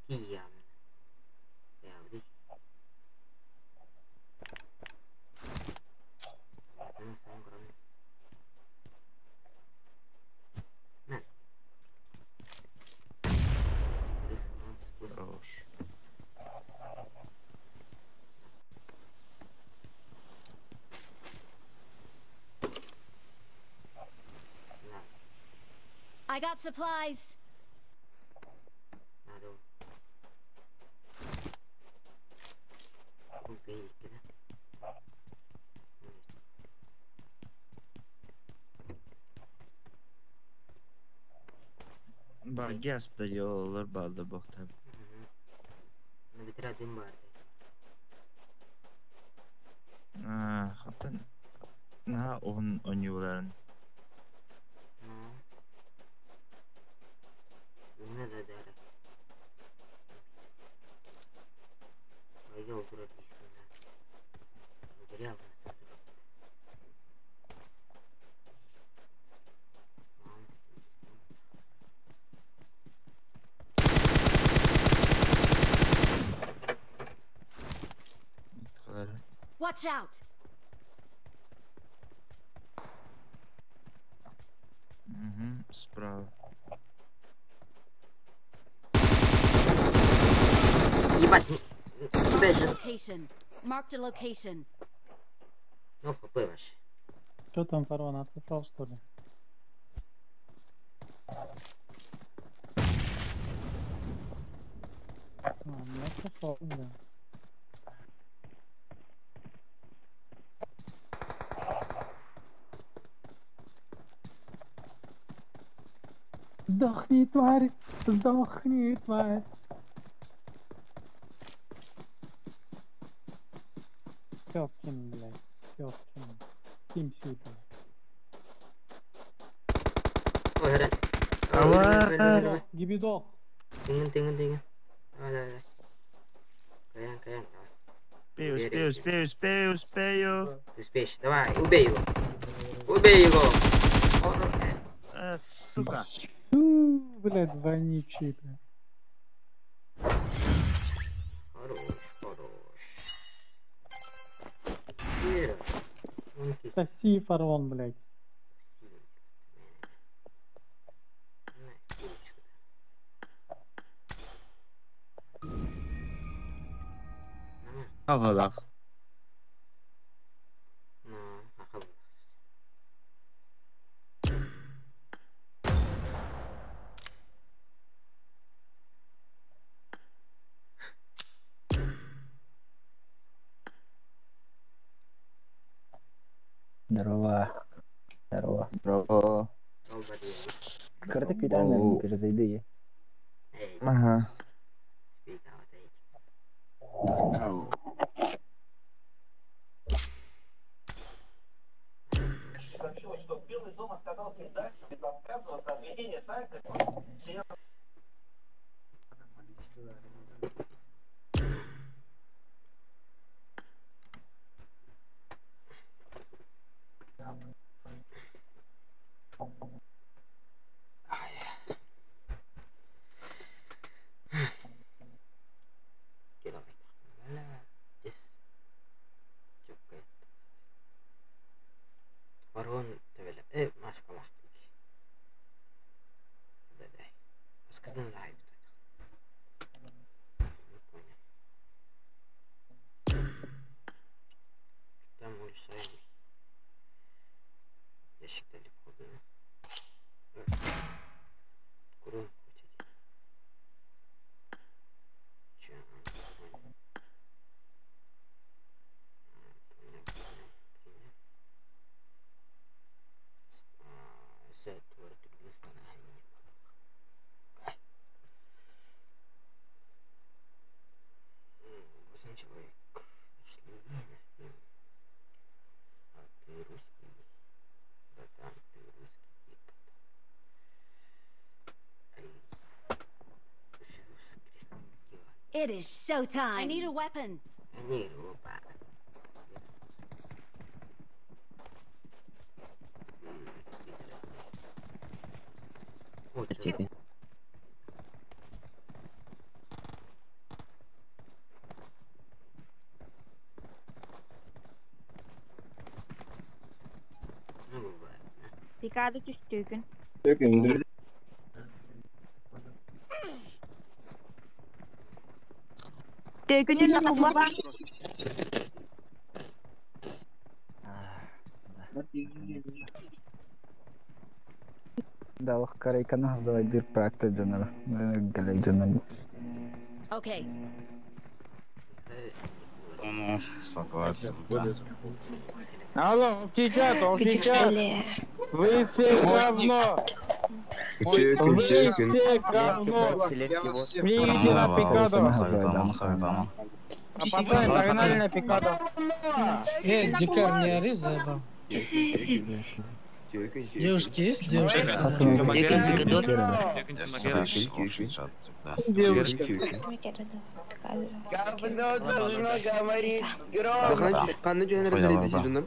Diam. Ya udah. Mana sang kurang. Nah. Хорош. I got supplies. Aduh. Oke, kita. Bagi aspda yollar balda bokta. Ini bitiratin barda. Hatta na on yolların. Ini ada darah. Bagi oturup istiyorlar. Jadi apa? Watch out. Справа. Ебать, куда же? Location. Marked a location. Ну, хп вообще. Что там, Фарон, отсосал, что ли? Не отсосал, да. Сдохни, тварь! Сдохни, тварь! Ёпкин, блядь. Ёпкин. Кимси, блядь. Ой, Гарен. Давай. Гибидох. Тыгын. Давай. Каян, давай. Успею. Ты успеешь. Давай, убей его. Убей его. Сука. Блядь, вонючий, блядь. Хорош. Вера. Соси, Фарон, блядь. Havadak. Здорово. Здорово. Какой капитан, наверное, перезайди. Ага. Сообщилось, что Белый дом отказал передать безотказываться от введения санкций. Ворон төвеле. Маска лахтык. Да. Маскадан райб. Не понял. Там уличаем. Ящик дали походу. Курон хотеть. Че? Человек. Нашли на стрим. А ты русский. Братан, ты русский. It is showtime. I need a weapon. I need a weapon. Вот что. Picado düştüğün. Dökündür. Dökünün Allah. Да, корейка называть дыр проекта донора. Галей донор. Okay. Ну, согласен. Алло, сейчас. Вы все говно. Вы все говно. Приедите на пикадо. А потом погнали на пикадо. Дикар, не ори, заебал. Девушки есть? Девушки?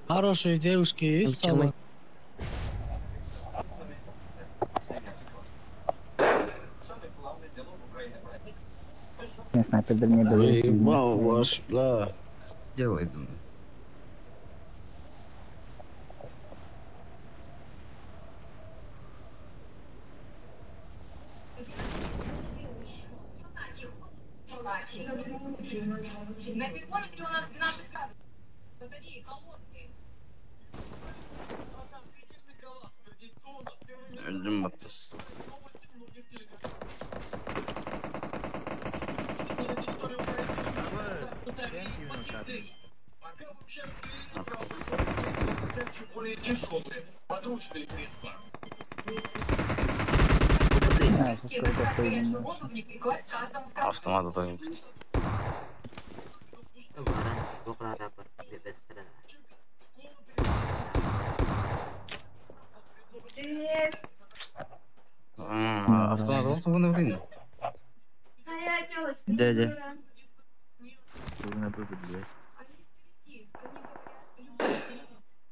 Хорошие девушки есть в салоне? Снайпер не без. Ебал ваш, да. Делай, думаю. На термометре у нас 12 градусов. Батареи холодные. Сколько соединено? Автомат кто-нибудь. Автомат вынужден. Дядя.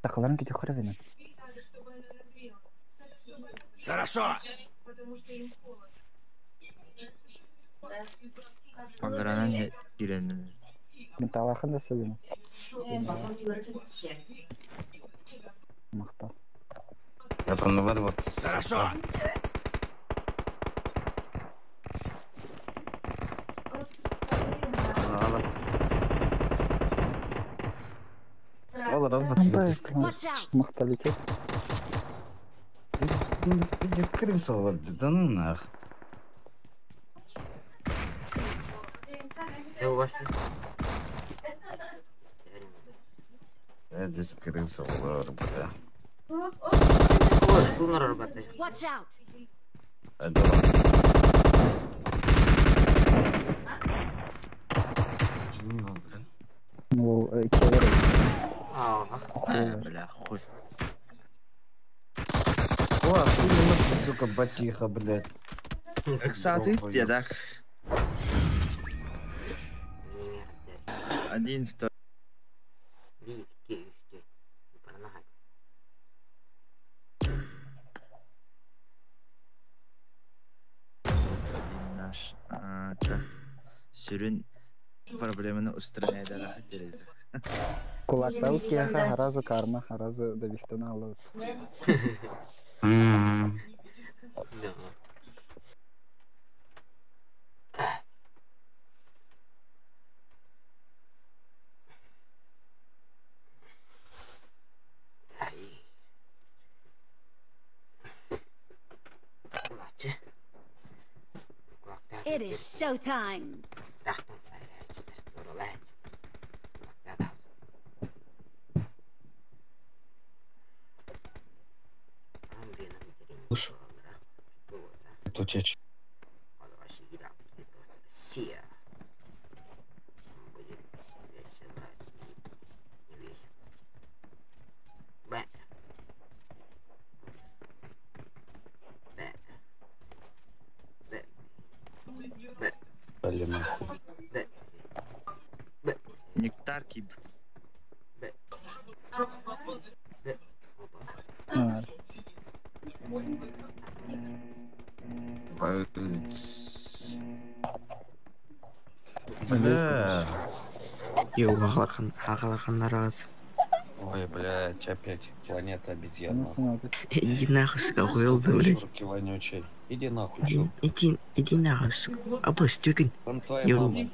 Тахларым кете хрена. Хорошо. Пангаранан үйрендім. Металл ақында сөйлеймін. Мақта. Ятырны бар вот. Хорошо. Мақта летет. Не скрылся, вот, да ну нах. Это скрылся, бля. Ой, что на работе? Watch out! Это Ну, кевер. Бля, хуй. О, ты, сука, батиха, блядь. Кстати, дедак. Один, второй. Наш сүрін проблеманы устраняет алаха терезі. Кулакта у кияха харазу карма, харазу давиштана алу. It is showtime. Это течь. Нектар киб. Бля. Хахалархандар. Ой, блядь, опять планета обезьян. Иди нахуй, сука, охуел, да, блядь. Журки вонючий. Иди нахуй, чё? Иди нахуй, сука. Або стюкин. Там твоя мама.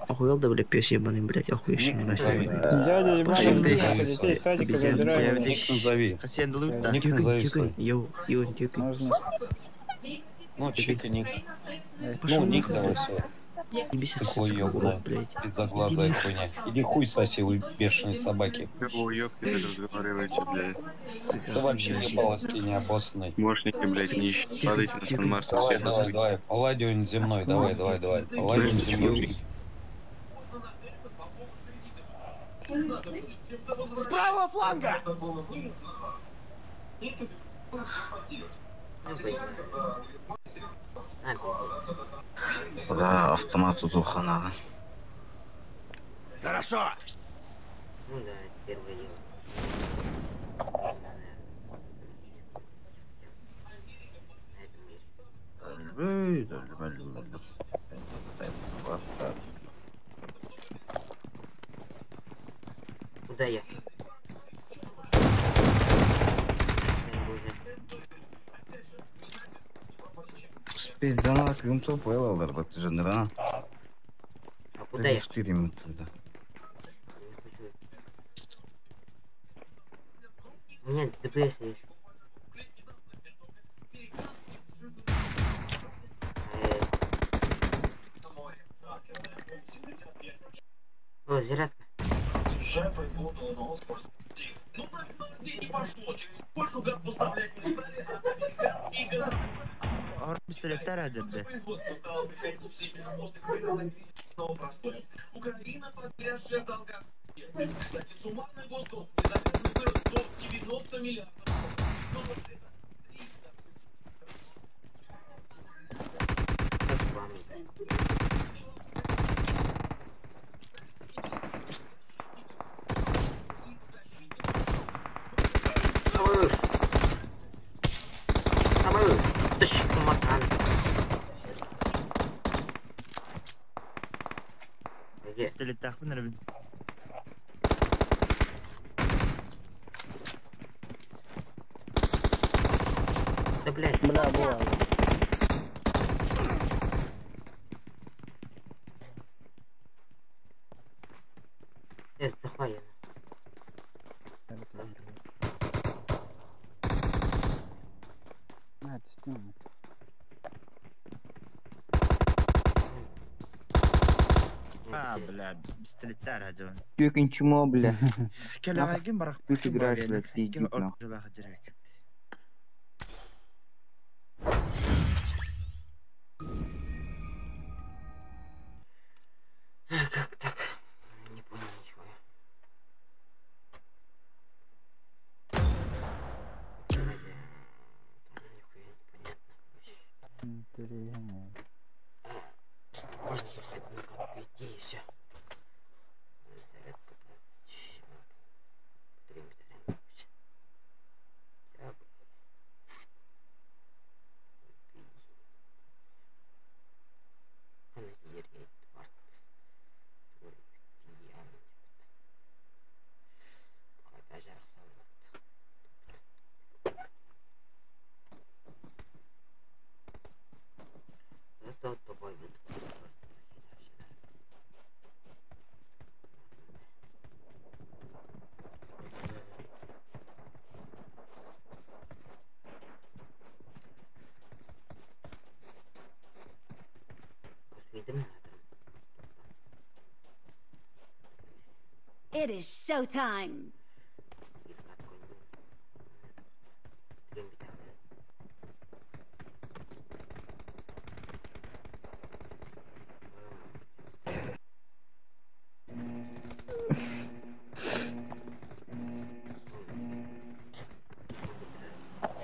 Охуел, да, блядь, пёс ебаный, блядь, охуевший на назови. Дядя ебаный, детей садика забирают. Ник назови. Ник назови свой. Йоу, тюкин. Ну, чика ник. Ну, ник давай свой. Цикло ёбаная. Из-за глаза хуйня. Иди хуй соси, вы бешеные собаки. Кого ёбки вы разговариваете, блядь? Ты вообще не полоски не обоссанный. Мошники, блядь, не ищут. Падайте на Сан-Марсу, Давай, все давай, давай. Палладион земной, давай. Палладион земной. Справа фланга! Да, автомат тут уха надо. Хорошо! Ну да, первое дело. Куда я? Успеть, да на кым-то поел, да, ты же не рано. Куда я? 4 минуты, да. У меня ДПС есть. О, зарядка. Ну, не пошло, через Польшу газ поставлять не стали, а американские газы. Пистолеттер әділді. Украина погрязшая в долгах. Кстати, суммарный госдолг незаметно вырос до 90 миллиардов. Пистолет тақпын әрбін. Да, блядь. Бля, бля. Сдохла я. А, ты что? Бля, пистолеттер әділді. Төртінші мо, бля. Кәләғайген барақ Үш играешь, блядь, пиздюк, нахуй. Жылаға дирек. Как так? Не понял ничего. Нихуя непонятно. Интересно. Можно хоть на кнопку идти и все. Зарядка. Батарея, батарея. It is showtime.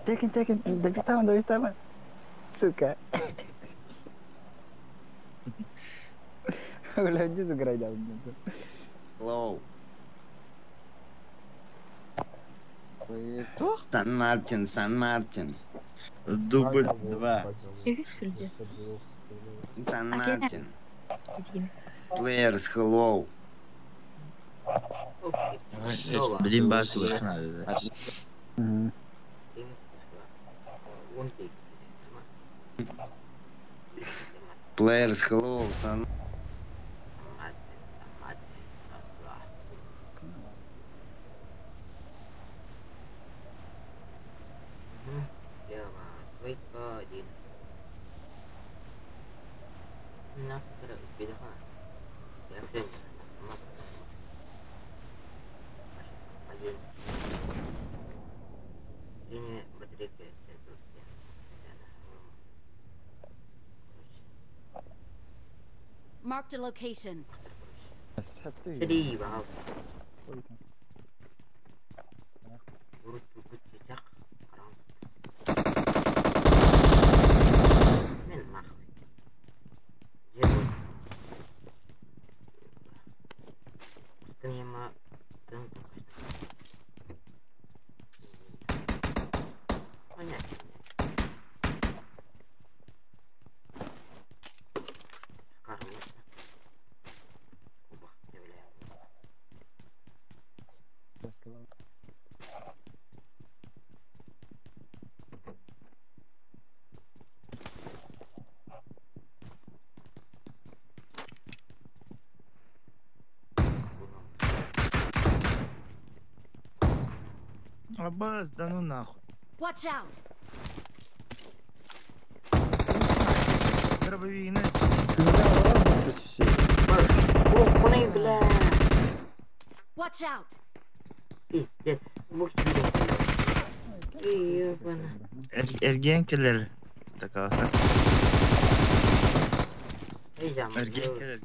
Tekin, David taman. Сука. Бля, иди заграй, да. Лоу. Сан Мартин. Дубль 2. Сан Мартин. Players, hello. Блин, башку надо, да. Players, hello, Сан. Один. Нахуй, беда. Я все один. Линия батарейки. Marked a location. Sedih banget. Urut cicak. Men mah. Jadi. Скорее там понятно. Аббас, да ну нахуй. Watch out! Дробовик, Ой, бля. Watch out! Пиздец. Бух себе. Ёбана. Ergenkeler. Такая. Ejam. Ergenkeler.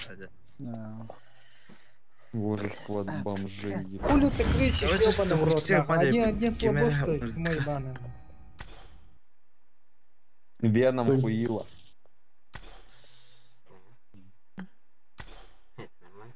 Hadi. Боже, склад бомжей. Хули ты кричишь, Давайте ёбаный в рот, что, нахуй. падай, Один Кемера, слабо стоит, мой ебаный. Веном хуила. Это нормально.